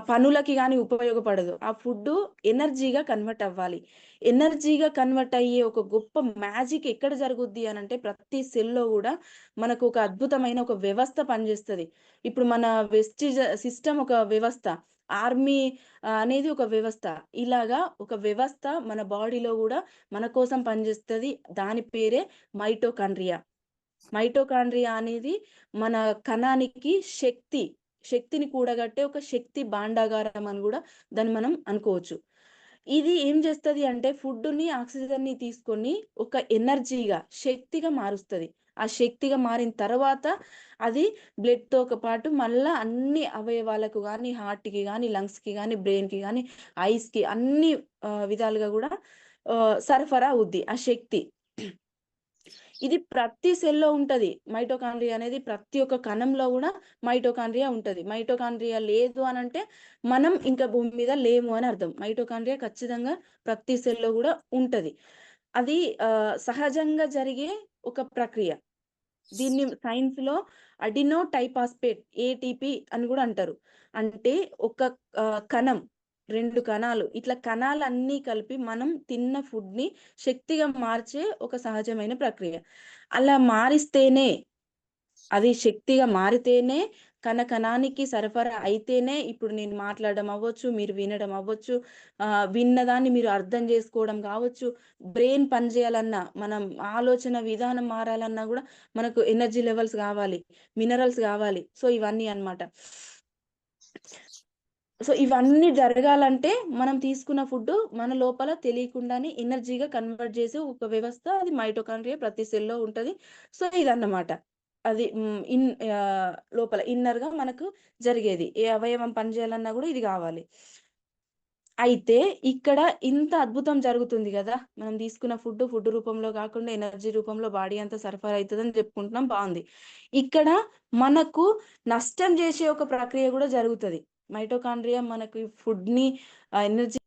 పనులకి గాని ఉపయోగపడదు. ఆ ఫుడ్డు ఎనర్జీగా కన్వర్ట్ అవ్వాలి. ఎనర్జీగా కన్వర్ట్ అయ్యే ఒక గొప్ప మ్యాజిక్ ఎక్కడ జరుగుద్ది అనంటే, ప్రతి సెల్‌లో గూడా మనకు ఒక అద్భుతమైన ఒక వ్యవస్థ పనిజేస్తది. ఇప్పుడు మన వెస్టిజ్ సిస్టమ్ ఒక వ్యవస్థ. ఆర్మీ అనేది ఒక వ్యవస్థ. ఇలాగా ఒక వ్యవస్థ మన బాడీలో గూడా మన కోసం పనిజేస్తది. దాని పేరే మైటోకాండ్రియా. మైటోకాండ్రియా అనేది మన కణానికి శక్తిని కూడగట్టే ఒక శక్తి భాండాగారం అని గూడా దాన్ని మనం అనుకోవచ్చు. ఇది ఏం చేస్తది అంటే ఫుడ్‌ని, ఆక్సిజన్‌ని తీసుకొని ఒక ఎనర్జీగా, శక్తిగా మారుస్తది. ఆ శక్తిగా మారిన తర్వాత అది బ్లడ్‌తో పాటు మళ్ళా అన్ని అవయవాలకు గాని, హార్ట్‌కి గాని, లంగ్స్‌కి గాని, బ్రెయిన్‌కి గాని, ఐస్‌కి అన్ని విధాలుగా గూడా సరఫరా అవుద్ది ఆ శక్తి. ఇది ప్రతి సెల్‌లో ఉంటది. మైటోకాండ్రియా అనేది ప్రతి ఒక్క కణంలో గూడా మైటోకాండ్రియా ఉంటది. మైటోకాండ్రియా లేదు అనంటే మనం ఇంకా భూమి మీద లేము అని అర్థం. మైటోకాండ్రియా ఖచ్చితంగా ప్రతి సెల్‌లో గూడా ఉంటది. అది సహజంగా జరిగే ఒక ప్రక్రియ. దీన్ని సైన్స్‌లో అడినో టైపాస్పేట్ ఏటీపీ అని గూడా అంటారు. అంటే ఒక కణం, 2 కణాలు ఇట్లా కణాలన్నీ కలిపి మనం తిన్న ఫుడ్‌ని శక్తిగా మార్చే ఒక సహజమైన ప్రక్రియ. అలా మారిస్తేనే, అది శక్తిగా మారితేనే, కణానికి సరఫరా అయితేనే ఇప్పుడు నేను మాట్లాడడం అవ్వచ్చు, మీరు వినడం అవ్వచ్చు, విన్నదాన్ని మీరు అర్థం చేసుకోవడం కావచ్చు, బ్రెయిన్ పనిచేయాలన్నా, మనం ఆలోచన విధానం మారాలన్నా గూడా మనకు ఎనర్జీ లెవెల్స్ గావాలి, మినరల్స్ గావాలి. సో, ఇవన్నీ అన్నమాట. సో, ఇవన్నీ జరగాలంటే మనం తీసుకున్న ఫుడ్డు మన లోపల తెలియకుండానే ఎనర్జీగా కన్వర్ట్ చేసే ఒక వ్యవస్థ, అది మైటోకాండ్రియా ప్రతి సెల్‌లో ఉంటది. సో, ఇదన్నమాట. అది లోపల ఇన్నర్‌గా మనకు జరిగేది. ఏ అవయవం పనిచేయాలన్నా గూడా ఇది గావాలి. అయితే ఇక్కడ ఇంత అద్భుతం జరుగుతుంది గదా! మనం తీసుకున్న ఫుడ్ రూపంలో గాకుండా ఎనర్జీ రూపంలో బాడీ అంతా సరఫరా అయితదని జెప్పుకుంటున్నాం బావుంది. ఇక్కడ మనకు నష్టం జేసే ఒక ప్రక్రియ గూడా జరుగుతది. మైటోకాండ్రియా మనకి ఫుడ్‌ని energy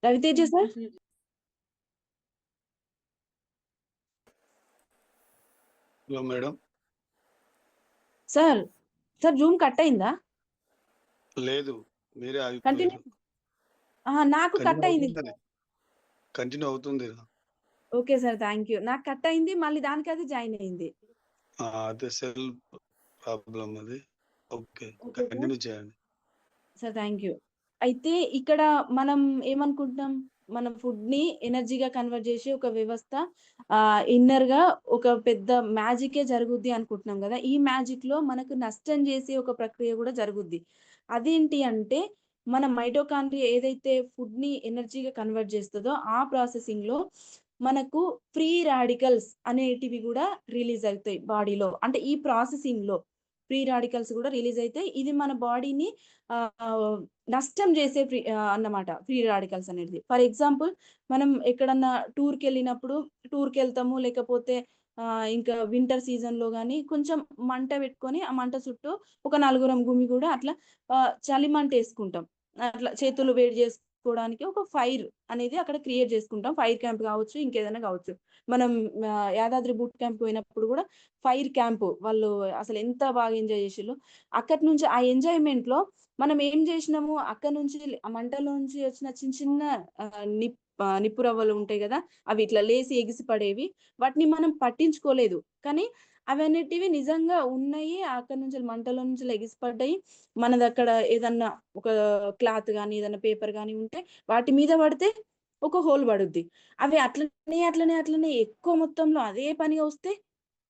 Raviteja sir? Hello madam. Sir, sir zoom cut అయిందా? లేదు, మీరే కంటిన్యూ ఆగిపోయారు. నాకు కట్ అయింది. కంటిన్యూ అవుతుంది. Okay sir. Thank you. నాకు కట్ అయింది. మళ్ళీ దానికది జాయిన్ అయింది. అదే సెల్ ప్రాబ్లమ్ అది. Okay, okay sir. కంటిన్యూ చేయండి. Sir thank you. అయితే ఇక్కడ మనం ఏమనుకుంటున్నాం? మన ఫుడ్‌ని ఎనర్జీగా కన్వర్ట్ జేసే ఒక వ్యవస్థ ఇన్నర్‌గా ఒక పెద్ద మ్యాజికే జరుగుద్ది అనుకుంటున్నాం గదా! ఈ మ్యాజిక్‌లో మనకు నష్టం జేసే ఒక ప్రక్రియ గూడా జరుగుద్ది. అదేంటి అంటే మన మైటోకాండ్రియా ఏదైతే ఫుడ్‌ని ఎనర్జీగా కన్వర్ట్ జేస్తదో ఆ ప్రాసెసింగ్‌లో మనకు ఫ్రీ రాడికల్స్ అనేటివి గూడా రిలీజ్ అవుతాయి బాడీలో. అంటే ఈ ప్రాసెసింగ్‌లో ఫ్రీ రాడికల్స్ గూడా రిలీజ్ అయితాయి. ఇది మన బాడీని ఆహ్, నష్టం చేసే అన్నమాట ఫ్రీ రాడికల్స్ అనేది. ఫర్ ఎగ్జాంపుల్ మనం ఎక్కడన్నా టూర్‌కెళ్తాము. లేకపోతే ఇంకా వింటర్ సీజన్‌లో గాని కొంచెం మంట పెట్టుకొని, ఆ మంట చుట్టూ ఒక నలుగురం గుమిగూడి అట్లా చలిమంటేసుకుంటాం. అట్లా చేతులు వేడి చేసుకోవడానికి ఒక ఫైర్ అనేది అక్కడ క్రియేట్ చేసుకుంటాం. ఫైర్ క్యాంప్ కావచ్చు, ఇంకేదైనా కావచ్చు. మనం యాదాద్రి బూట్ క్యాంప్ పోయినప్పుడు గూడా ఫైర్ క్యాంప్ వాళ్ళు అసలు ఎంత బాగా ఎంజాయ్ చేసిళ్ళు. అక్కడి నుంచి ఆ ఎంజాయ్‌మెంట్‌లో మనం ఏం జేసినాము, అక్కడి నుంచి ఆ మంటలోంచి వచ్చిన చిన్న చిన్న నిప్పు రవ్వలు ఉంటాయి గదా! అవి ఇట్లా లేసి ఎగిసి పడేవి. వాటిని మనం పట్టించుకోలేదు. కానీ అవనేటివి నిజంగా ఉన్నాయి. అక్కడి నుంచి మంటలో నుంచి ఎగిసి పడ్డాయి. మనదక్కడ ఏదన్నా ఒక క్లాత్ గాని, ఏదన్నా పేపర్ గాని ఉంటే వాటి మీద పడితే ఒక హోల్ పడుద్ది. అవి అట్లనే ఎక్కువ మొత్తంలో అదే పనిగా వస్తే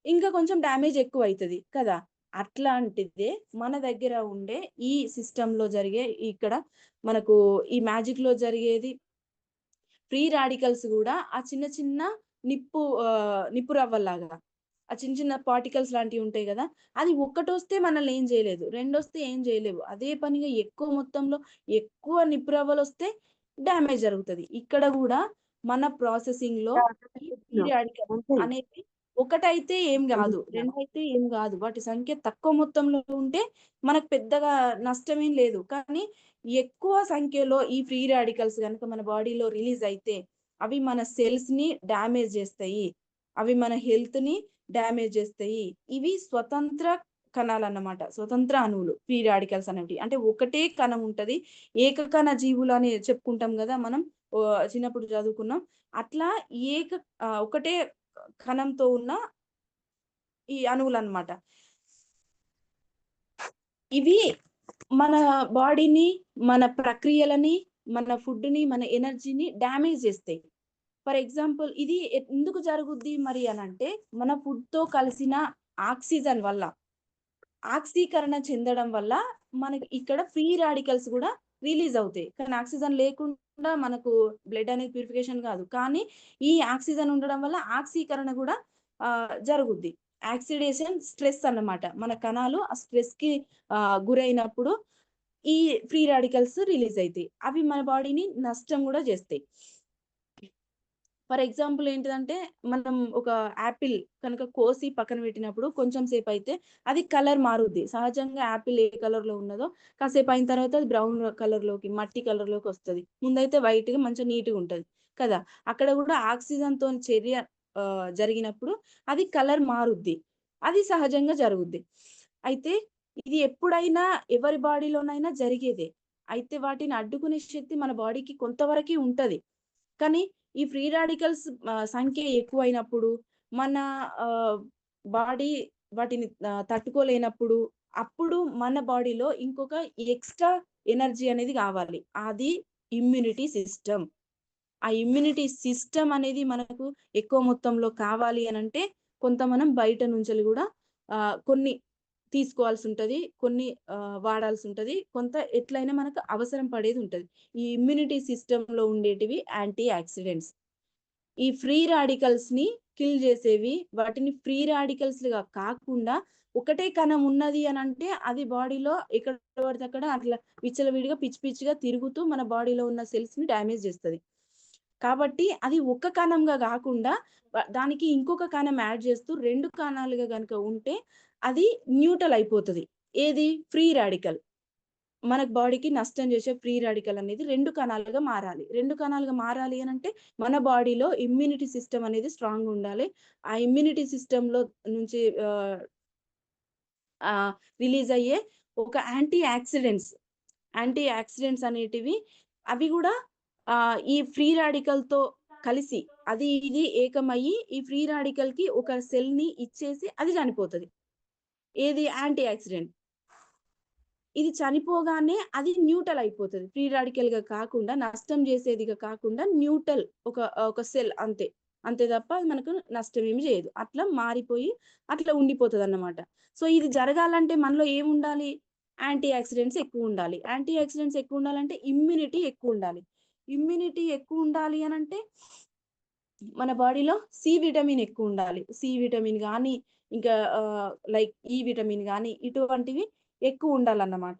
ఇంకా కొంచెం డ్యామేజ్ ఎక్కువైతది కదా! అట్లాంటిదే మన దగ్గర ఉండే ఈ సిస్టమ్‌లో జరిగే ఇక్కడ మనకు ఈ మ్యాజిక్‌లో జరిగేది ఫ్రీ రాడికల్స్ గూడా ఆ చిన్న చిన్న నిప్పు రవ్వల్లాగా. ఆ చిన్న చిన్న పార్టికల్స్ లాంటివి ఉంటాయి గదా! అది ఒక్కటొస్తే మనల్ని ఏం జేయలేదు. రెండొస్తే ఏం జేయలేవు. అదే పనిగా ఎక్కువ మొత్తంలో ఎక్కువ నిప్పు రవ్వలొస్తే డ్యామేజ్ జరుగుతది. ఇక్కడ గూడా మన ప్రాసెసింగ్‌లో ఈ ఫ్రీ రాడికల్స్ అనేవి ఒకటైతే ఏం గాదు. రెండైతే ఏం గాదు. వాటి సంఖ్య తక్కువ మొత్తంలో ఉంటే మనకు పెద్దగా నష్టమేం లేదు. కానీ ఎక్కువ సంఖ్యలో ఈ ఫ్రీ రాడికల్స్ గనుక మన బాడీలో రిలీజ్ అయితే అవి మన సెల్స్‌ని డ్యామేజ్ జేస్తాయి. అవి మన హెల్త్‌ని డ్యామేజ్ జేస్తాయి. ఇవి స్వతంత్ర కణాలన్నమాట. స్వతంత్ర అణువులు ఫ్రీ రాడికల్స్ అనేటివి. అంటే ఒకటే కణం ఉంటది. ఏకకణ జీవులని చెప్పుకుంటాం గదా! మనం చిన్నప్పుడు చదువుకున్నాం. అట్లా ఒకటే కణంతో ఉన్న ఈ అణువులన్నమాట. ఇవి మన బాడీని, మన ప్రక్రియలని, మన ఫుడ్‌ని, మన ఎనర్జీని డ్యామేజ్ జేస్తాయి. ఫర్ ఎగ్జాంపుల్ ఇది ఎందుకు జరుగుద్ది మరి అనంటే, మన ఫుడ్‌తో కలిసిన ఆక్సిజన్ వల్ల. ఆక్సీకరణ చెందడం వల్ల మనకి ఇక్కడ ఫ్రీ రాడికల్స్ గూడా రిలీజ్ అవుతాయి. కానీ ఆక్సిజన్ లేకుండా మనకు బ్లడ్ అనేది ప్యూరిఫికేషన్ గాదు. కానీ ఈ ఆక్సిజన్ ఉండడం వల్ల ఆక్సీకరణ గూడా జరుగుద్ది. ఆక్సిడేషన్ స్ట్రెస్ అన్నమాట. మన కణాలు ఆ స్ట్రెస్‌కి గురైనప్పుడు ఈ ఫ్రీ రాడికల్స్ రిలీజ్ అయితాయి. అవి మన బాడీని నష్టం గూడా జేస్తాయి. ఫర్ ఎగ్జాంపుల్ ఏంటిదంటే, మనం ఒక యాపిల్ కనుక కోసి పక్కన పెట్టినప్పుడు కొంచెం సేపయితే అది కలర్ మారుద్ది. సహజంగా యాపిల్ ఏ కలర్‌లో ఉన్నదో కాసేపయిన తర్వాత అది బ్రౌన్ కలర్‌లోకి, మట్టి కలర్‌లోకొస్తది. ముందైతే వైట్‌గా మంచిగా నీట్‌గుంటది కదా! అక్కడ గూడా ఆక్సిజన్‌తోని చర్య జరిగినప్పుడు అది కలర్ మారుద్ది. అది సహజంగా జరుగుద్ది. అయితే ఇది ఎప్పుడైనా ఎవరి బాడీలోనైనా జరిగేదే. అయితే వాటిని అడ్డుకునే శక్తి మన బాడీకి కొంతవరకే ఉంటది. కానీ ఈ ఫ్రీ రాడికల్స్ సంఖ్య ఎక్కువైనప్పుడు మన ఆహ్, బాడీ వాటిని తట్టుకోలేనప్పుడు, అప్పుడు మన బాడీలో ఇంకొక ఎక్స్‌ట్రా ఎనర్జీ అనేది గావాలి. అది ఇమ్యూనిటీ సిస్టమ్. ఆ ఇమ్యూనిటీ సిస్టమ్ అనేది మనకు ఎక్కువ మొత్తంలో కావాలి అనంటే కొంత మనం బయట నుంచి కూడా కొన్ని తీసుకోవాల్సి ఉంటది. కొన్ని వాడాల్సి ఉంటది. కొంత ఎట్లైనా మనకు అవసరం పడేది ఉంటది. ఈ ఇమ్యూనిటీ సిస్టమ్‌లో ఉండేటివి యాంటీ ఆక్సిడెంట్స్. ఈ ఫ్రీ రాడికల్స్‌ని కిల్ చేసేవి. వాటిని ఫ్రీ రాడికల్స్‌గా కాకుండా ఒకటే కణం ఉన్నది అనంటే అది బాడీలో ఎక్కడ పడితే అక్కడ అట్లా విచ్చలవిడిగా పిచ్చి పిచ్చిగా తిరుగుతూ మన బాడీలో ఉన్న సెల్స్‌ని డ్యామేజ్ చేస్తది. కాబట్టి అది ఒక్క కణంగా గాకుండా దానికి ఇంకొక కణం యాడ్ చేస్తూ 2 కణాలుగా గనుక ఉంటే అది న్యూట్రల్ అయిపోతది. ఏది? Free radical. మనకు బాడీకి నష్టం చేసే ఫ్రీ రాడికల్ అనేది 2 కణాలుగా మారాలి. 2 కణాలుగా మారాలి అనంటే మన బాడీలో ఇమ్యూనిటీ సిస్టమ్ అనేది స్ట్రాంగ్‌గా ఉండాలి. ఆ ఇమ్యూనిటీ సిస్టమ్‌లో నుంచి ఆహ్, ఆహ్, రిలీజ్ అయ్యే ఒక యాంటీ ఆక్సిడెంట్స్ అనేటివి అవి గూడా ఈ ఫ్రీ రాడికల్‌తో కలిసి అది ఇది ఏకమయ్యి ఈ ఫ్రీ రాడికల్‌కి ఒక సెల్‌ని ఇచ్చేసి అది చనిపోతది. ఏది? Anti oxidant. ఇది చనిపోగానే అది న్యూట్రల్ అయిపోతది. ఫ్రీ రాడికల్‌గా కాకుండా, నష్టం చేసేదిగా కాకుండా న్యూట్రల్ ఒక సెల్ అంతే. అంతే తప్ప అది మనకు నష్టం ఏమి చేయదు. అట్లా మారిపోయి అట్లా ఉండిపోతదన్నమాట. సో, ఇది జరగాలంటే మనలో ఏముండాలి? యాంటీ ఆక్సిడెంట్స్ ఎక్కువుండాలి. యాంటీ ఆక్సిడెంట్స్ ఎక్కువుండాలంటే ఇమ్యూనిటీ ఎక్కువుండాలి. ఇమ్యూనిటీ ఎక్కువుండాలి అనంటే మన బాడీలో సి విటమిన్ ఎక్కువుండాలి. సి విటమిన్ గాని, ఇంకా లైక్ ఈ విటమిన్ గాని ఇటువంటివి ఎక్కువుండాలన్నమాట.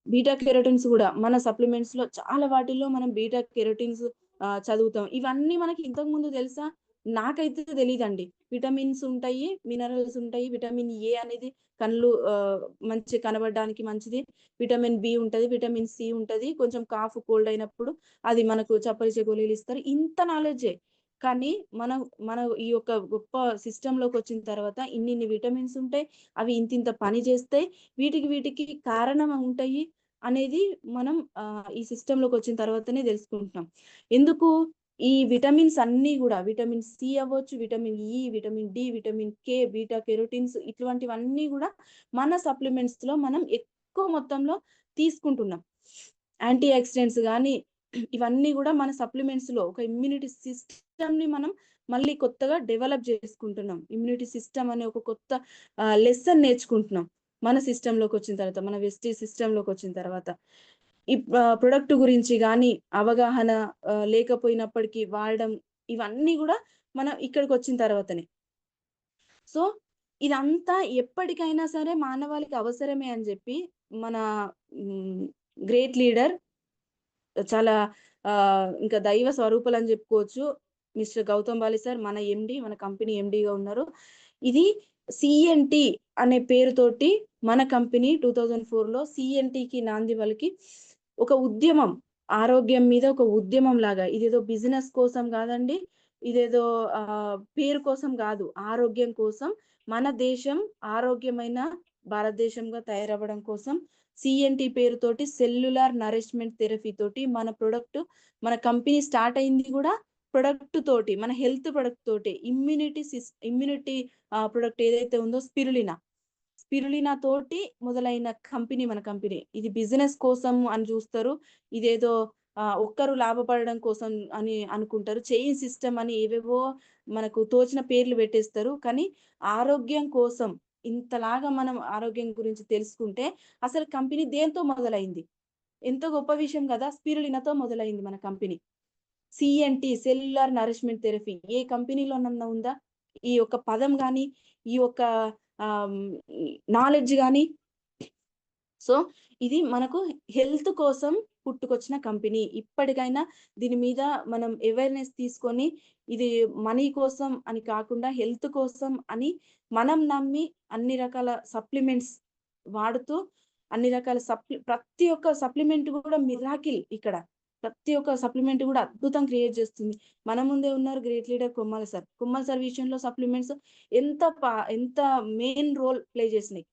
బీటా కెరోటిన్స్ గూడా మన సప్లిమెంట్స్‌లో చాలా వాటిల్లో మనం బీటా కెరోటిన్స్ చదువుతాం. ఇవన్నీ మనకి ఇంతకుముందు తెలుసా? నాకైతే తెలీదండి. విటమిన్స్ ఉంటాయి, మినరల్స్ ఉంటాయి. విటమిన్ ఏ అనేది కళ్ళు మంచిగా కనబడడానికి మంచిది. విటమిన్ బి ఉంటది. విటమిన్ సి ఉంటది. కొంచెం కాఫ్, కోల్డ్ అయినప్పుడు అది మనకు చప్పరిచే గోళీలు ఇస్తారు. ఇంత నాలెడ్జే. కానీ మనం మన ఈ యొక్క గొప్ప సిస్టమ్‌లోకొచ్చిన తర్వాత ఇన్నిన్ని విటమిన్స్ ఉంటాయి. అవి ఇంతింత పని చేస్తాయి. వీటికి కారణం ఉంటాయి అనేది మనం ఈ సిస్టమ్‌లోకొచ్చిన తర్వాతనే తెలుసుకుంటున్నాం. ఎందుకు? ఈ విటమిన్స్ అన్నీ గూడా విటమిన్ సి అవ్వచ్చు, vitamin E, vitamin D, vitamin K, beta carotenes ఇటువంటివన్నీ గూడా మన సప్లిమెంట్స్‌లో మనం ఎక్కువ మొత్తంలో తీసుకుంటున్నాం. యాంటీ ఆక్సిడెంట్స్ గాని ఇవన్నీ గూడా మన సప్లిమెంట్స్‌లో ఒక ఇమ్యూనిటీ సిస్టమ్‌ని మనం మళ్ళీ కొత్తగా డెవలప్ చేసుకుంటున్నాం. ఇమ్యూనిటీ సిస్టమ్ అనే ఒక కొత్త లెసన్ నేర్చుకుంటున్నాం. మన సిస్టమ్‌లోకొచ్చిన తర్వాత, మన వెస్టీజ్ సిస్టమ్‌లోకొచ్చిన తర్వాత. ఈ ప్రొడక్ట్ గురించి గాని అవగాహన లేకపోయినప్పటికీ వాడడం ఇవన్నీ గూడా మనం ఇక్కడికొచ్చిన తర్వాతనే. సో, ఇదంతా ఎప్పటికైనా సరే మానవాళికి అవసరమే అని జెప్పి మన హ్మ్, గ్రేట్ లీడర్ చాలా ఇంకా దైవ స్వరూపులని జెప్పుకోవచ్చు. మిస్టర్ గౌతమ్ బాలి సార్ మన ఎండీ, మన కంపెనీ ఎండీగా ఉన్నారు. ఇది సీఎన్‌టీ అనే పేరుతోటి మన కంపెనీ 2004లో సీఎన్‌టీకి నాంది పలికి ఒక ఉద్యమం, ఆరోగ్యం మీద ఒక ఉద్యమం లాగా ఇదేదో బిజినెస్ కోసం గాదండి. ఇదేదో పేరు కోసం గాదు. ఆరోగ్యం కోసం మన దేశం ఆరోగ్యమైన భారతదేశంగా తయారవ్వడం కోసం సీఎన్‌టీ పేరుతోటి సెల్యులార్ నరిష్మెంట్ థెరపీ తోటి మన కంపెనీ స్టార్ట్ అయింది గూడా ప్రొడక్ట్ తోటి. మన హెల్త్ ప్రొడక్ట్ తోటి. ఇమ్యూనిటీ ప్రొడక్ట్ ఏదైతే ఉందో స్పిరులినా తోటి మొదలైన కంపెనీ మన కంపెనీ. ఇది బిజినెస్ కోసం అని చూస్తారు. ఇదేదో ఒక్కరు లాభపడడం కోసం అని అనుకుంటారు. చైన్ సిస్టమ్ అని ఏవేవో మనకు తోచిన పేర్లు పెట్టేస్తారు. కానీ ఆరోగ్యం కోసం ఇంతలాగా మనం ఆరోగ్యం గురించి తెలుసుకుంటే అసలు కంపెనీ దేనితో మొదలైంది? ఎంతో గొప్ప విషయం గదా! స్పిరులినాతో మొదలైంది మన కంపెనీ. సీఎన్‌టీ సెల్యులార్ నరిష్మెంట్ థెరపీ ఏ కంపెనీలోనన్నా ఉందా? ఈ యొక్క పదం గాని, ఈ యొక్క ఆహ్, నాలెడ్జ్ గాని సో, ఇది మనకు హెల్త్ కోసం పుట్టుకొచ్చిన కంపెనీ. ఇప్పటికైనా దీని మీద మనం అవేర్‌నెస్ తీసుకొని, ఇది మనీ కోసం అని కాకుండా హెల్త్ కోసం అని మనం నమ్మి అన్ని రకాల సప్లిమెంట్స్ వాడుతూ, అన్ని రకాల ప్రతి ఒక్క సప్లిమెంట్ గూడా మిరాకిల్ ఇక్కడ. ప్రతి ఒక్క సప్లిమెంట్ గూడా అద్భుతం క్రియేట్ చేస్తుంది. మన ముందే ఉన్నారు గ్రేట్ లీడర్ కొమ్మాల సార్. కొమ్మాల సార్ విషయంలో సప్లిమెంట్స్ ఎంత మెయిన్ రోల్ ప్లే చేసినాయి.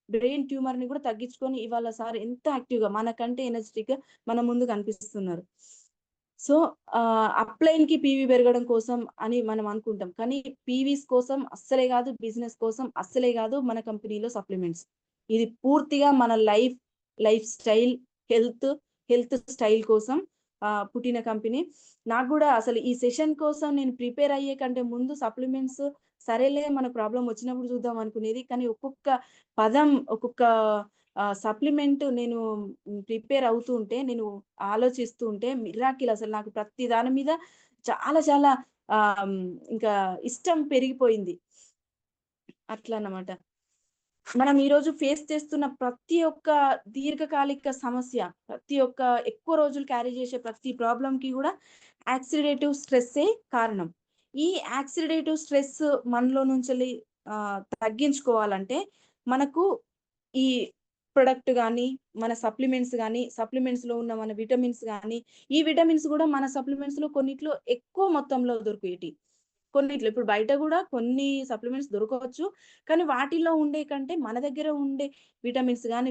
బ్రెయిన్ ట్యూమర్‌ని గూడా తగ్గించుకొని ఇవాళ సార్ ఎంత యాక్టివ్‌గా మనకంటే ఎనర్జిటిక్‌గా మన ముందు కనిపిస్తున్నారు. సో, అప్‌లైన్‌కి పీవీ పెరగడం కోసం అని మనం అనుకుంటాం. కానీ పీవీస్ కోసం అస్సలే గాదు, బిజినెస్ కోసం అస్సలే గాదు మన కంపెనీలో సప్లిమెంట్స్. ఇది పూర్తిగా మన లైఫ్ స్టైల్, హెల్త్ స్టైల్ కోసం పుట్టిన కంపెనీ. నాకు కూడా అసలు ఈ సెషన్ కోసం నేను ప్రిపేర్ అయ్యే కంటే ముందు సప్లిమెంట్స్ సరేలే మన ప్రాబ్లం వచ్చినప్పుడు చూద్దాం అనుకునేది. కానీ ఒక్కొక్క పదం, ఒక్కొక్క సప్లిమెంట్ నేను ప్రిపేర్ అవుతూ ఉంటే, నేను ఆలోచిస్తూ ఉంటే మిరాకిల్ అసలు నాకు ప్రతి దాని మీద చాలా చాలా ఇంకా ఇష్టం పెరిగిపోయింది. అట్లా అన్నమాట. మనం ఈరోజు ఫేస్ చేస్తున్న ప్రతి ఒక్క దీర్ఘకాలిక సమస్య, ప్రతి ఒక్క ఎక్కువ రోజులు క్యారీ చేసే ప్రతి ప్రాబ్లంకి కూడా యాక్సిడేటివ్ స్ట్రెస్సే కారణం. ఈ యాక్సిడేటివ్ స్ట్రెస్ మనలో నుంచి తగ్గించుకోవాలంటే మనకు ఈ ప్రొడక్ట్ గానీ, మన సప్లిమెంట్స్‌లో ఉన్న మన విటమిన్స్ గానీ, ఈ విటమిన్స్ కూడా మన సప్లిమెంట్స్‌లో కొన్నిట్లో ఎక్కువ మొత్తంలో దొరికేటివి. కొన్నిట్లో ఇప్పుడు బయట గూడా కొన్ని సప్లిమెంట్స్ దొరకవచ్చు. కానీ వాటిలో ఉండే కంటే మన దగ్గర ఉండే విటమిన్స్ గానీ,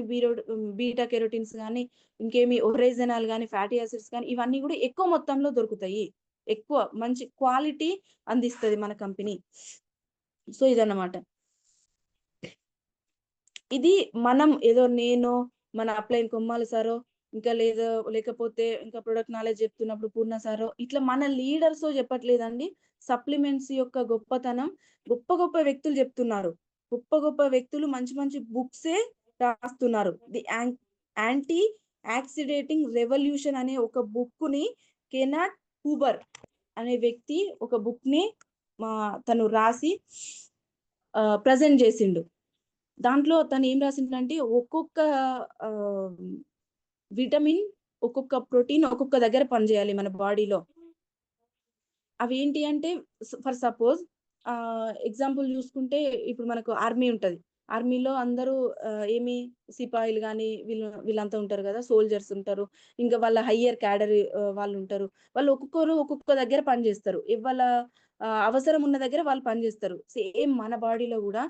బీటా కెరోటిన్స్ గానీ, ఇంకేమి ఒరేజనాల్ గానీ, ఫ్యాటీ యాసిడ్స్ గానీ ఇవన్నీ గూడా ఎక్కువ మొత్తంలో దొరుకుతాయి. ఎక్కువ మంచి క్వాలిటీ అందిస్తది మన కంపెనీ. సో, ఇదన్నమాట. ఇది మనం ఏదో నేనో, మన అప్లైన్ కొమ్మాల సారో, ఇంకా లేకపోతే ఇంకా ప్రొడక్ట్ నాలెడ్జ్ చెప్తున్నప్పుడు పూర్ణ సారో, ఇట్లా మన లీడర్సో చెప్పట్లేదండి. సప్లిమెంట్స్ యొక్క గొప్పతనం గొప్ప గొప్ప వ్యక్తులు చెప్తున్నారు. గొప్ప గొప్ప వ్యక్తులు మంచి మంచి బుక్సే రాస్తున్నారు. యాంటీ యాక్సిడేటింగ్ రెవల్యూషన్ అనే ఒక బుక్‌ని కెనాట్ హూబర్ అనే వ్యక్తి ఒక బుక్‌ని తను రాసి ప్రెజెంట్ చేసిండు. దాంట్లో తను ఏం రాసిండంటే ఒక్కొక్క విటమిన్, ఒక్కొక్క ప్రోటీన్ ఒక్కొక్క దగ్గర పనిచేయాలి మన బాడీలో. అవేంటి అంటే ఫర్ సపోజ్ ఎగ్జాంపుల్ చూసుకుంటే ఇప్పుడు మనకు ఆర్మీ ఉంటది. ఆర్మీలో అందరూ ఏమి సిపాయిలు గాని వీళ్ళంతా ఉంటారు కదా! సోల్జర్స్ ఉంటారు. ఇంకా వాళ్ళ హయ్యర్ క్యాడర్ వాళ్ళుంటారు. వాళ్ళు ఒక్కొక్కరు ఒక్కొక్క దగ్గర పనిచేస్తారు. వాళ్ళ అవసరం ఉన్న దగ్గర వాళ్ళు పనిచేస్తారు. సేమ్ మన బాడీలో గూడా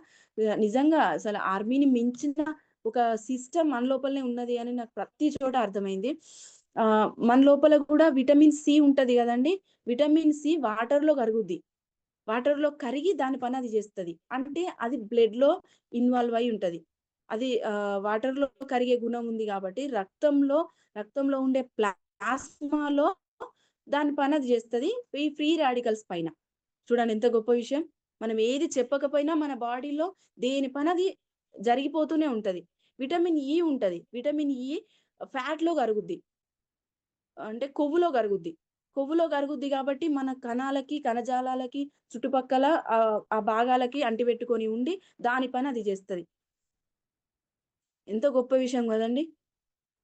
నిజంగా అసలు ఆర్మీని మించిన ఒక సిస్టమ్ మన లోపలనే ఉన్నది అని నాకు ప్రతి చోట అర్థమైంది. మన లోపల కూడా విటమిన్ సి ఉంటది గదండీ! విటమిన్ సి వాటర్‌లో కరుగుద్ది. వాటర్‌లో కరిగి దాని పని అది చేస్తది. అంటే అది బ్లడ్‌లో ఇన్వాల్వ్ అయ్యి ఉంటది. అది వాటర్‌లో కరిగే గుణం ఉంది కాబట్టి రక్తంలో ఉండే ప్లాస్మాలో దాని పని అది చేస్తది. ఈ ఫ్రీ రాడికల్స్ పైన. చూడండి ఎంత గొప్ప విషయం. మనం ఏది చెప్పకపోయినా మన బాడీలో దేని పని అది జరిగిపోతూనే ఉంటది. విటమిన్ ఇ ఉంటది. విటమిన్ ఇ ఫ్యాట్‌లో కరుగుద్ది. అంటే కొవ్వులో కరుగుద్ది కాబట్టి మన కణాలకి, కణజాలాలకి చుట్టుపక్కల ఆ భాగాలకి అంటిపెట్టుకొని ఉండి దాని పని అది చేస్తది. ఎంత గొప్ప విషయం గదండీ!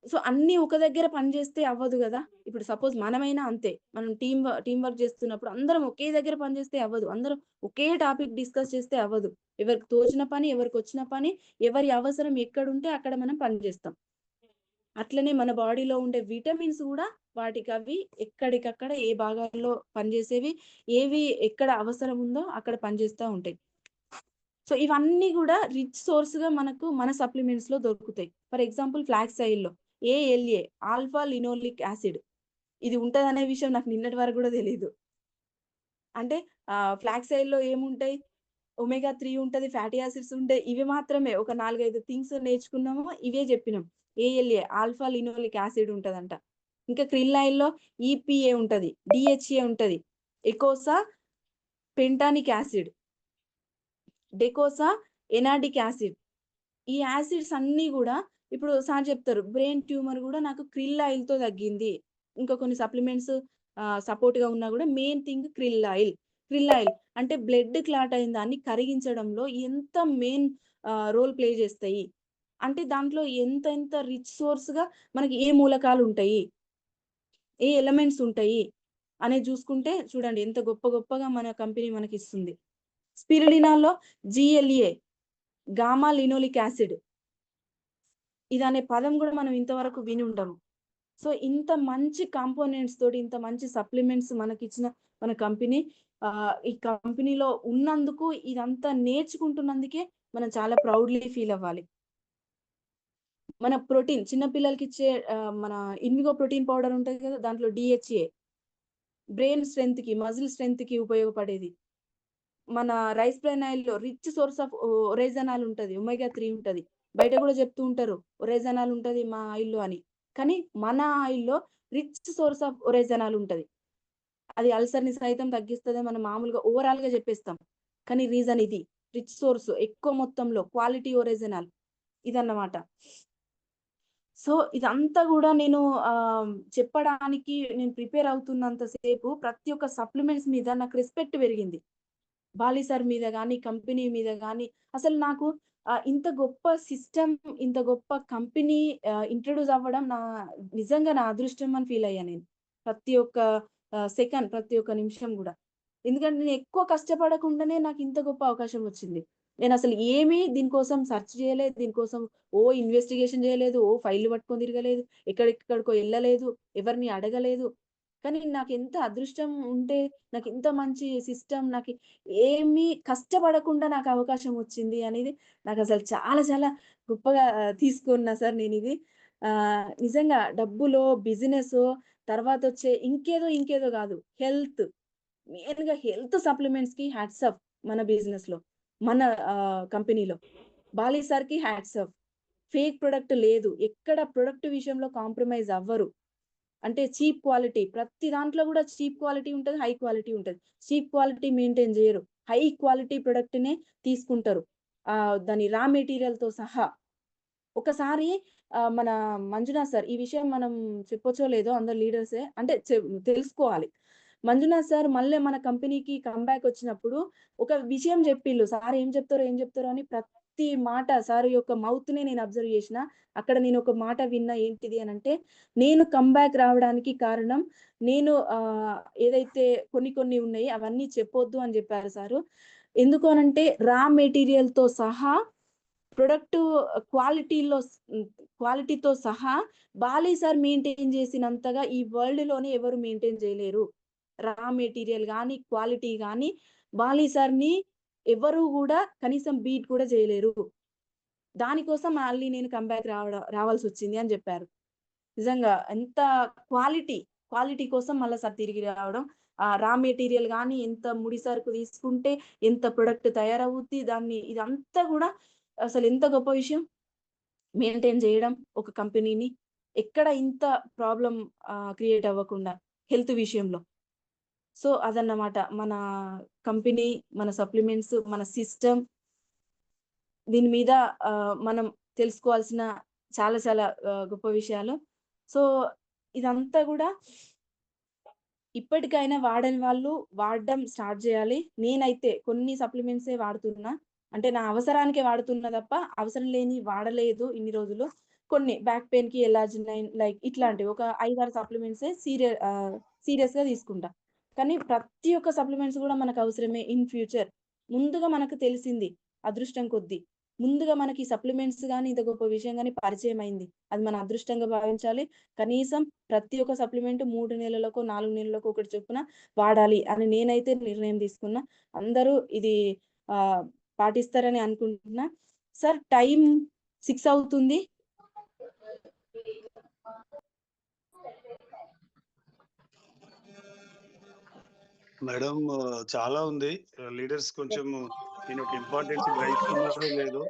సో, అన్నీ ఒక దగ్గర పని చేస్తే అవ్వదు గదా! ఇప్పుడు సపోజ్ మనమైనా అంతే. మనం టీమ్ వర్క్ చేస్తున్నప్పుడు అందరం ఒకే దగ్గర పని చేస్తే అవ్వదు. అందరం ఒకే టాపిక్ డిస్కస్ చేస్తే అవ్వదు. ఎవరికి తోచిన పని, ఎవరికొచ్చిన పని, ఎవరి అవసరం ఎక్కడుంటే అక్కడ మనం పని చేస్తాం. అట్లనే మన బాడీలో ఉండే విటమిన్స్ గూడా వాటికవి ఎక్కడికక్కడ ఏ భాగాల్లో పనిచేసేవి, ఏవి ఎక్కడ అవసరం ఉందో అక్కడ పనిచేస్తా ఉంటాయి. సో, ఇవన్నీ గూడా రిచ్ సోర్స్‌గా మనకు మన సప్లిమెంట్స్‌లో దొరుకుతాయి. ఫర్ ఎగ్జాంపుల్ ఫ్లాక్స్ ఆయిల్‌లో ఏఎల్ఏ ఆల్ఫా లినోలిక్ యాసిడ్ ఇది ఉంటదనే విషయం నాకు నిన్నటి వరకు గూడా తెలీదు. అంటే ఫ్లాక్స్ ఆయిల్‌లో ఏముంటాయి? ఒమేగా 3 ఉంటది, ఫ్యాటీ యాసిడ్స్ ఉంటాయి. ఇవి మాత్రమే ఒక 4, 5 థింగ్స్ నేర్చుకున్నాము. ఇవే జెప్పినాం. ఏఎల్ఏ ఆల్ఫా లినోలిక్ యాసిడ్ ఉంటదంట. ఇంకా క్రిల్ ఆయిల్‌లో ఈపీఏ ఉంటది. డీహెచ్ఏ ఉంటది. ఎకోసా పెంటానిక్ యాసిడ్, డెకోసా ఎనాడిక్ యాసిడ్. ఈ యాసిడ్స్ అన్నీ గూడా ఇప్పుడు సార్ చెప్తారు. బ్రెయిన్ ట్యూమర్ గూడా నాకు క్రిల్ ఆయిల్‌తో తగ్గింది. ఇంకా కొన్ని సప్లిమెంట్స్ సపోర్ట్‌గా ఉన్నా గూడా main thing krill oil. Krill oil అంటే బ్లడ్ క్లాట్ అయిన దాన్ని కరిగించడంలో ఎంత మెయిన్ రోల్ ప్లే చేస్తాయి. అంటే దాంట్లో ఎంత రిచ్ సోర్స్‌గా మనకి ఏ మూలకాలుంటాయి, ఏ ఎలిమెంట్స్ ఉంటాయి అనేది చూసుకుంటే చూడండి ఎంత గొప్పగా మన కంపెనీ మనకిస్తుంది. స్పిరులినాలో జీఎల్ఏ గామా లినోలిక్ యాసిడ్ ఇదనే పదం గూడా మనం ఇంతవరకు విని ఉండము. సో, ఇంత మంచి కాంపోనెంట్స్ తోటి, ఇంత మంచి సప్లిమెంట్స్ మనకిచ్చిన మన కంపెనీ ఈ కంపెనీలో ఉన్నందుకు, ఇదంతా నేర్చుకుంటున్నందుకే మనం చాలా ప్రౌడ్‌లీ ఫీల్ అవ్వాలి. మన ప్రోటీన్ చిన్న పిల్లలకిచ్చే మన ఇన్విగో ప్రోటీన్ పౌడర్ ఉంటది కదా! దాంట్లో డీహెచ్ఏ బ్రెయిన్ స్ట్రెంగ్త్‌కి, మజిల్ స్ట్రెంగ్త్‌కి ఉపయోగపడేది. మన రైస్ బ్రాన్ ఆయిల్‌లో రిచ్ సోర్స్ ఆఫ్ ఒరేజనాల్ ఉంటది. ఒమేగా 3 ఉంటది. బయట కూడా చెప్తూ ఉంటారు ఒరేజనాల్ ఉంటది మా ఆయిల్‌లో అని. కానీ మన ఆయిల్‌లో రిచ్ సోర్స్ ఆఫ్ ఒరేజనాల్ ఉంటది. అది అల్సర్‌ని సైతం తగ్గిస్తదని మనం మామూలుగా ఓవరాల్‌గా చెప్పేస్తాం. కానీ రీజన్ ఇది. రిచ్ సోర్స్ ఎక్కువ మొత్తంలో క్వాలిటీ ఒరిజినల్ ఇదన్నమాట. సో, ఇదంతా గూడా నేను చెప్పడానికి నేను ప్రిపేర్ అవుతున్నంత సేపు ప్రతి ఒక్క సప్లిమెంట్స్ మీద నాకు రెస్పెక్ట్ పెరిగింది. బాలి సార్ మీద గాని, కంపెనీ మీద గాని అసలు నాకు ఇంత గొప్ప సిస్టమ్, ఇంత గొప్ప కంపెనీ ఇంట్రొడ్యూస్ అవ్వడం నిజంగా నా అదృష్టం అని ఫీల్ అయ్యా నేను. ప్రతి ఒక్క సెకండ్, ప్రతి ఒక్క నిమిషం గూడా. ఎందుకంటే నేను ఎక్కువ కష్టపడకుండానే నాకు ఇంత గొప్ప అవకాశం వచ్చింది. నేనసలు ఏమీ దీనికోసం సెర్చ్ చేయలేదు. దీనికోసం ఇన్వెస్టిగేషన్ చేయలేదు. ఫైల్‌లు పట్టుకొని తిరగలేదు. ఎక్కడెక్కడికో ఎళ్ళలేదు. ఎవరిని అడగలేదు. కానీ నాకెంత అదృష్టం ఉంటే నాకింత మంచి సిస్టమ్ ఏమీ కష్టపడకుండా నాకు అవకాశం వచ్చింది అనేది నాకసలు చాలా చాలా గొప్పగా తీసుకున్నా సార్ నేనిది. నిజంగా డబ్బులో, బిజినెసో తర్వాతొచ్చే ఇంకేదో గాదు. మెయిన్‌గా హెల్త్ సప్లిమెంట్స్‌కి హ్యాట్స్ ఆఫ్ మన బిజినెస్‌లో. మన కంపెనీలో. బాలి సార్‌కి హ్యాట్స్ ఆఫ్. ఫేక్ ప్రొడక్ట్ లేదు. ఎక్కడ ప్రొడక్ట్ విషయంలో కాంప్రమైజ్ అవ్వరు. అంటే చీప్ క్వాలిటీ. ప్రతి దాంట్లో గూడా చీప్ క్వాలిటీ ఉంటది. హై క్వాలిటీ ఉంటది. చీప్ క్వాలిటీ మెయింటైన్ జేయరు. హై క్వాలిటీ ప్రొడక్ట్‌నే తీసుకుంటారు. దాని రా మెటీరియల్‌తో సహా. ఒకసారి మన మంజునాథ్ సార్ ఈ విషయం మనం చెప్పొచ్చో లేదో అందరు లీడర్సే అంటే తెలుసుకోవాలి. మంజునాథ్ సార్ మళ్ళీ మన కంపెనీకి కమ్‌బ్యాక్ వచ్చినప్పుడు ఒక విషయం జెప్పిల్లు. సార్ ఏం జెప్తారో అని ప్రతి మాట సార్ యొక్క మౌత్‌ని నేను అబ్జర్వ్ జేషిన. అక్కడ నేనొక మాట విన్నా ఏంటిది అనంటే, నేను కమ్‌బ్యాక్ రావడానికి కారణం నేను ఏదైతే కొన్ని ఉన్నాయి అవన్నీ చెప్పొద్దు అని జెప్పారు సారు. ఎందుకు అనంటే రా మెటీరియల్‌తో సహా ప్రొడక్టు క్వాలిటీలో క్వాలిటీతో సహా బాలి సార్ మెయింటైన్ చేసినంతగా ఈ వరల్డ్‌లోనే ఎవరు మెయింటైన్ చేయలేరు. రా మెటీరియల్ గాని, క్వాలిటీ గాని బాలి సార్‌ని ఎవరు గూడా కనీసం బీట్ కూడా చేయలేరు. దానికోసం మళ్ళీ నేను కమ్‌బ్యాక్ రావాల్సొచ్చింది అని జెప్పారు. నిజంగా ఎంత క్వాలిటీ, క్వాలిటీ కోసం మళ్ళా సార్ తిరిగి రావడం. రా మెటీరియల్ గాని ఎంత ముడి సరుకు తీసుకుంటే ఎంత ప్రొడక్ట్ తయారవుద్ది. ఇదంతా గూడా అసలెంత గొప్ప విషయం. మెయింటైన్ జేయడం ఒక కంపెనీని. ఎక్కడ ఇంత ప్రాబ్లమ్ క్రియేట్ అవ్వకుండా హెల్త్ విషయంలో. సో, అదన్నమాట. మన కంపెనీ, మన సప్లిమెంట్స్, మన సిస్టమ్ దీని మీద మనం తెలుసుకోవాల్సిన చాలా చాలా గొప్ప విషయాలు. సో, ఇదంతా గూడా ఇప్పటికైనా వాడని వాళ్ళు వాడడం స్టార్ట్ జేయాలి. నేనైతే కొన్ని సప్లిమెంట్సే వాడుతున్నా. అంటే నా అవసరానికే వాడుతున్నా తప్ప, అవసరం లేనివి వాడలేదు ఇన్ని రోజులు. కొన్ని బ్యాక్ పెయిన్‌కి ఎలాజినైన్ లైక్ ఇట్లాంటివి ఒక 5, 6 సప్లిమెంట్సే సీరియస్‌గా తీసుకుంటా. కానీ ప్రతి ఒక్క సప్లిమెంట్స్ గూడా మనకు అవసరమే ఇన్ ఫ్యూచర్. ముందుగా మనకు తెలిసింది అదృష్టం కొద్దీ. ముందుగా మనకి సప్లిమెంట్స్ గాని, ఇంత గొప్ప విషయం గాని పరిచయమైంది. అది మన అదృష్టంగా భావించాలి. కనీసం ప్రతి ఒక్క సప్లిమెంట్ 3 నెలలకో, 4 నెలలకో ఒకటి చొప్పున వాడాలి అని నేనైతే నిర్ణయం తీసుకున్నా. అందరూ ఇది ఆహ్, పాటిస్తారని అనుకుంటున్నా. సార్ టైం 6 అవుతుంది. మేడం చాలా ఉంది. లీడర్స్ కొంచెం దీని యొక్క ఇంపార్టెన్స్ గ్రహిస్తున్నారో లేదో,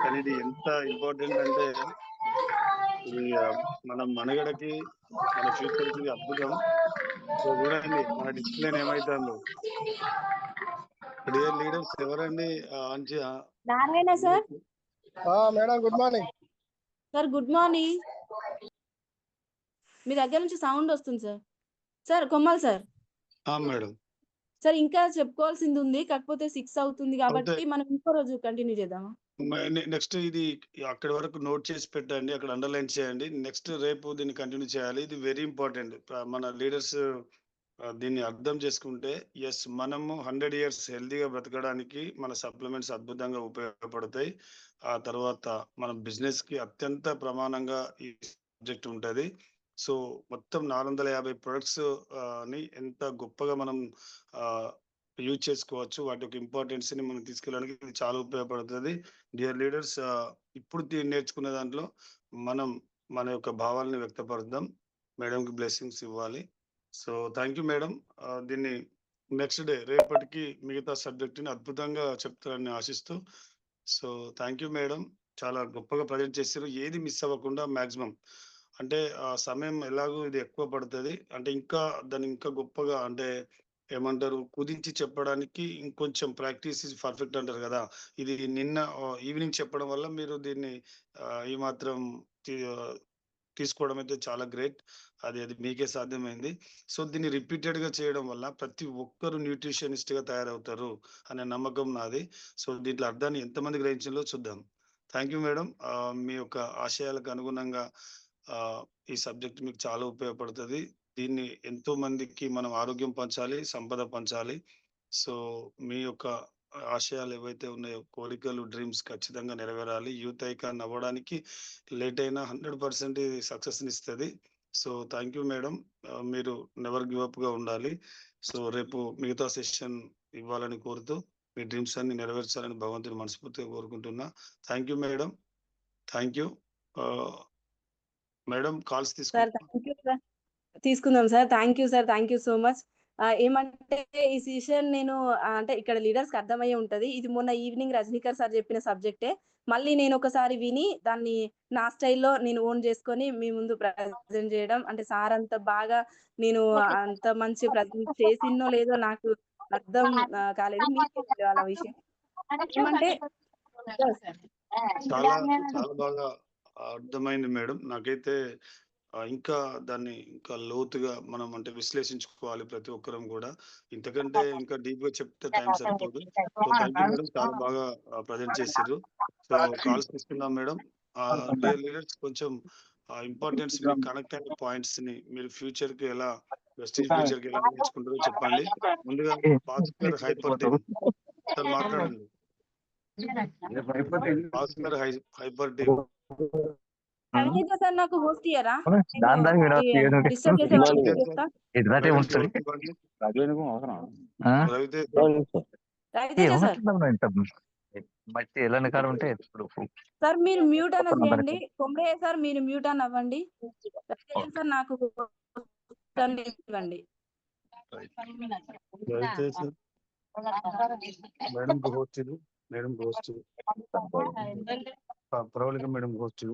కానీ ఇది ఎంత ఇంపార్టెంట్ అంటే ఇది మన మనుగడకి, మన ఫ్యూచర్‌కి ఇది అద్భుతం. సో చూడండి మన డిసిప్లిన్ ఏమైతుందో. డియర్ లీడర్స్ ఎవరండి Narayana sir. Madam good morning. Sir good morning. మీ దగ్గర నుంచి సౌండ్ వస్తుంది సార్. సార్ కొమ్మాల్ సార్. మేడం. సార్ ఇంకా చెప్పుకోవాల్సిందుంది. కాకపోతే 6 అవుతుంది కాబట్టి అవుతాయి. మనం ఇంకో రోజు కంటిన్యూ చేద్దామా? నెక్స్ట్ ఇది అక్కడి వరకు నోట్ చేసి పెట్టండి. అక్కడ అండర్‌లైన్ చేయండి. నెక్స్ట్ రేపు దీన్ని కంటిన్యూ చేయాలి. ఇది వెరీ ఇంపార్టెంట్. మన లీడర్స్ దీన్ని అర్థం చేసుకుంటే మనము 100 ఇయర్స్ హెల్తీగా బ్రతకడానికి మన సప్లిమెంట్స్ అద్భుతంగా ఉపయోగపడతాయి. ఆ తర్వాత మన బిజినెస్‌కి అత్యంత ప్రమాణంగా ఈ సబ్జెక్ట్ ఉంటది. సో, మొత్తం 450 ప్రొడక్ట్స్ ని ఎంత గొప్పగా మనం ఆహ్, యూజ్ చేసుకోవచ్చు. వాటి యొక్క ఇంపార్టెన్స్‌ని మనం తీసుకెళ్ళడానికి ఇది చాలా ఉపయోగపడుతది. డియర్ లీడర్స్ ఇప్పుడు నేర్చుకున్న దాంట్లో మనం మన యొక్క భావాలను వ్యక్తపరుద్దాం. మేడంకి బ్లెస్సింగ్స్ ఇవ్వాలి. So, thank you madam. దీన్ని నెక్స్ట్ డే రేపటికి మిగతా సబ్జెక్ట్‌ని అద్భుతంగా చెప్తారని ఆశిస్తూ సో, థాంక్ యూ మేడం. చాలా గొప్పగా ప్రజెంట్ చేసిర్రు. ఏది మిస్ అవ్వకుండా మాక్సిమం. అంటే సమయం ఎలాగో ఇది ఎక్కువ పడతది. అంటే ఇంకా దాన్ని ఇంకా గొప్పగా అంటే ఏమంటారు కుదించి చెప్పడానికి ఇంకొంచెం ప్రాక్టీస్ ఈజ్ పర్ఫెక్ట్ అంటారు గదా! ఇది నిన్న ఈవినింగ్ చెప్పడం వల్ల మీరు దీన్ని ఈ మాత్రం తి తీసుకోవడం అయితే చాలా గ్రేట్. అది అది మీకే సాధ్యమైంది. సో, దీన్ని రిపీటెడ్‌గా చేయడం వల్ల ప్రతి ఒక్కరు న్యూట్రిషనిస్ట్‌గా తయారవుతారు అనే నమ్మకం నాది. సో, దీంట్లో అర్థాన్ని ఎంతమంది గ్రహించింలో చూద్దాం. Thank you madam. మీ యొక్క ఆశయాలకు అనుగుణంగా ఆహ్, ఈ సబ్జెక్ట్ మీకు చాలా ఉపయోగపడుతది. దీన్ని ఎంతో మందికి మనం ఆరోగ్యం పంచాలి, సంపద పంచాలి. సో, మీ యొక్క ఆశయాలు ఏవైతే ఉన్నాయో, కోరికలు, డ్రీమ్స్ ఖచ్చితంగా నెరవేరాలి. యూత్ ఐకాన్ అవ్వడానికి లేట్ అయినా 100% ఇది సక్సెస్‌నిస్తది. So, thank you madam. మీరు నెవర్ గివ్ అప్‌గా ఉండాలి. సో, రేపు మిగతా సెషన్ ఇవ్వాలని కోరుతూ, మీ డ్రీమ్స్ అన్ని నెరవేర్చాలని భగవంతుని మనస్ఫూర్తిగా కోరుకుంటున్నా. Thank you madam. Thank you. ఆహ్, మేడం కాల్స్ సార్ తీసుకుందాం. Thank you sir. తీసుకుందాం sir. Thank you sir. Thank you so much. ఏమంటే ఈ సెషన్ నేను అంటే ఇక్కడ లీడర్స్‌కి అర్థమయ్యే ఉంటది. ఇది మొన్న ఈవినింగ్ రజనీకర్ సార్ చెప్పిన సబ్జెక్టే. మళ్ళీ నేనొకసారి విని దాన్ని నా స్టైల్‌లో నేను ఓన్ చేసుకొని మీ ముందు ప్రెజెంట్ చేయడం. అంటే సార్ అంత బాగా నేను అంత మంచి ప్రెజెంట్ చేసినో లేదో నాకు అర్థం కాలేదు. మీకే తెలవాలి ఆ విషయం. ఏమంటే చాలా చాలా బాగా అర్థమైంది మేడం. నాకైతే ఇంకా దాన్ని ఇంకా లోతుగా మనం అంటే విశ్లేషించుకోవాలి ప్రతి ఒక్కరం గూడా. ఇంతకంటే ఇంకా డీప్‌గా చెప్తే టైం సరిపోదు. So, thank you madam. చాలా బాగా ప్రజెంట్ చేసిర్రు. సో, కాల్స్ తీసుకుందాం మేడం. డియర్ లీడర్స్ కొంచెం ఇంపార్టెన్స్ మీకు కనెక్ట్ అయిన పాయింట్స్‌ని మీరు ఫ్యూచర్‌కి ఎలా వెస్టిజ్ ఫ్యూచర్‌కి ఎలా నేర్చుకుంటారో చెప్పండి. ముందుగా భాస్కర్ హైపర్ టీమ్. సార్ మాట్లాడండి. Bhaskar hyper team. Raviteja sir నాకు హోస్ట్ ఇయ్యరా? దానికి డిస్టర్బ్ చేసే వాళ్ళకి చేస్తా. ఎదురటే మేడం ఉంటుంది ఇవ్వండి. ఆ? రవితేజ రవితేజ సార్. ఇంత మట్టి ఎల్లని కారు ఉంటే ఇప్పుడు సార్ మీరు మ్యూట్ అన్న చేయండి. కొమరయ్య సార్ మీరు మ్యూట్ అన్న అవ్వండి. రవితేజ సార్ నాకు host అని ఇవ్వండి. రవితేజ మేడం హోస్ట్ ఇది. Madam host Pravallika madam host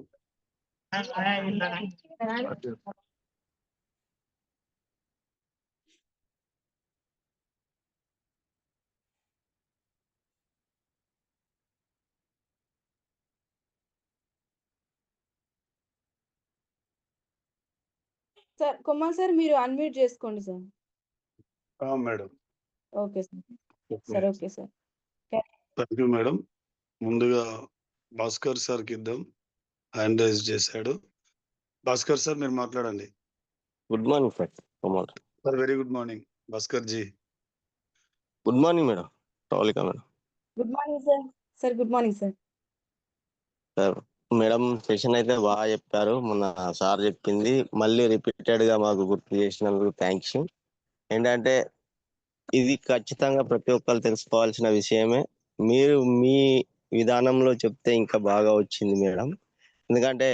sir Kommal sir మీరు అన్మ్యూట్ చేసుకోండి sir. Madam. Okay sir. Sir okay sir. Thank you madam. ముందుగా భాస్కర్ సార్‌కి ఇద్దాం. హ్యాండ్ రైజ్ చేశాడు. భాస్కర్ సార్ మీరు మాట్లాడండి. Good morning sir. Sir very good morning Bhaskar ji. Good morning madam. Pravalika madam. Good morning sir. Sir good morning sir. Sir madam session అయితే బాగా చెప్పారు. మొన్న సార్ చెప్పింది మళ్ళీ రిపీటెడ్ గా మాకు గుర్తు చేసినందుకు థ్యాంక్స్. ఏంటంటే ఇది ఖచ్చితంగా ప్రతి ఒక్కరు తెలుసుకోవాల్సిన విషయమే. మీరు మీ విధానంలో చెప్తే ఇంకా బాగా వచ్చింది మేడం. ఎందుకంటే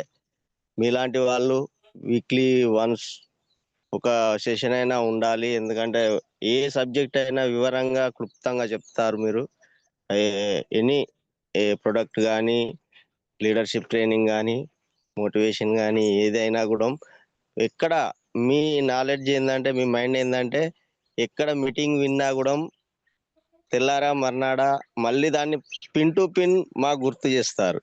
మీలాంటి వాళ్ళు వీక్లీ వన్స్ ఒక సెషన్ అయినా ఉండాలి. ఎందుకంటే ఏ సబ్జెక్ట్ అయినా వివరంగా క్లుప్తంగా చెప్తారు మీరు. ఎనీ ప్రొడక్ట్ కానీ లీడర్షిప్ ట్రైనింగ్ కానీ మోటివేషన్ కానీ ఏదైనా కూడా ఎక్కడ మీ నాలెడ్జ్ ఏంటంటే మీ మైండ్ ఏంటంటే ఎక్కడ మీటింగ్ విన్నా కూడా తెల్లారా మర్నాడా మళ్ళీ దాన్ని పిన్ టు పిన్ మాకు గుర్తు చేస్తారు.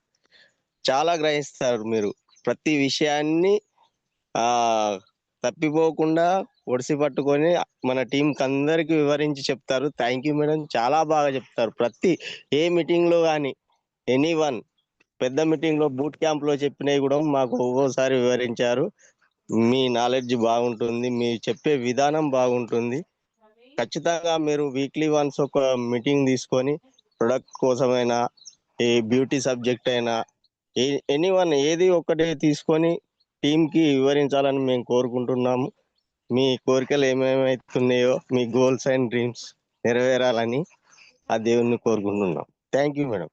చాలా గ్రహిస్తారు మీరు ప్రతి విషయాన్ని ఆ తప్పిపోకుండా ఒడిసి పట్టుకొని మన టీంకి అందరికి వివరించి చెప్తారు. Thank you madam. చాలా బాగా చెప్తారు. ప్రతి ఏ మీటింగ్ లో కానీ ఎనీవన్ పెద్ద మీటింగ్ లో బూట్ క్యాంప్ లో చెప్పినవి కూడా మాకు ఒక్కోసారి వివరించారు. మీ నాలెడ్జ్ బాగుంటుంది. మీరు చెప్పే విధానం బాగుంటుంది. ఖచ్చితంగా మీరు వీక్లీ వన్స్ ఒక మీటింగ్ తీసుకొని ప్రొడక్ట్ కోసమైనా ఏ బ్యూటీ సబ్జెక్ట్ అయినా ఎనీవన్ ఏది ఒకటి తీసుకొని టీంకి వివరించాలని మేము కోరుకుంటున్నాము. మీ కోరికలు ఏమేమైతున్నాయో మీ గోల్స్ అండ్ డ్రీమ్స్ నెరవేరాలని ఆ దేవుణ్ణి కోరుకుంటున్నాం. Thank you madam.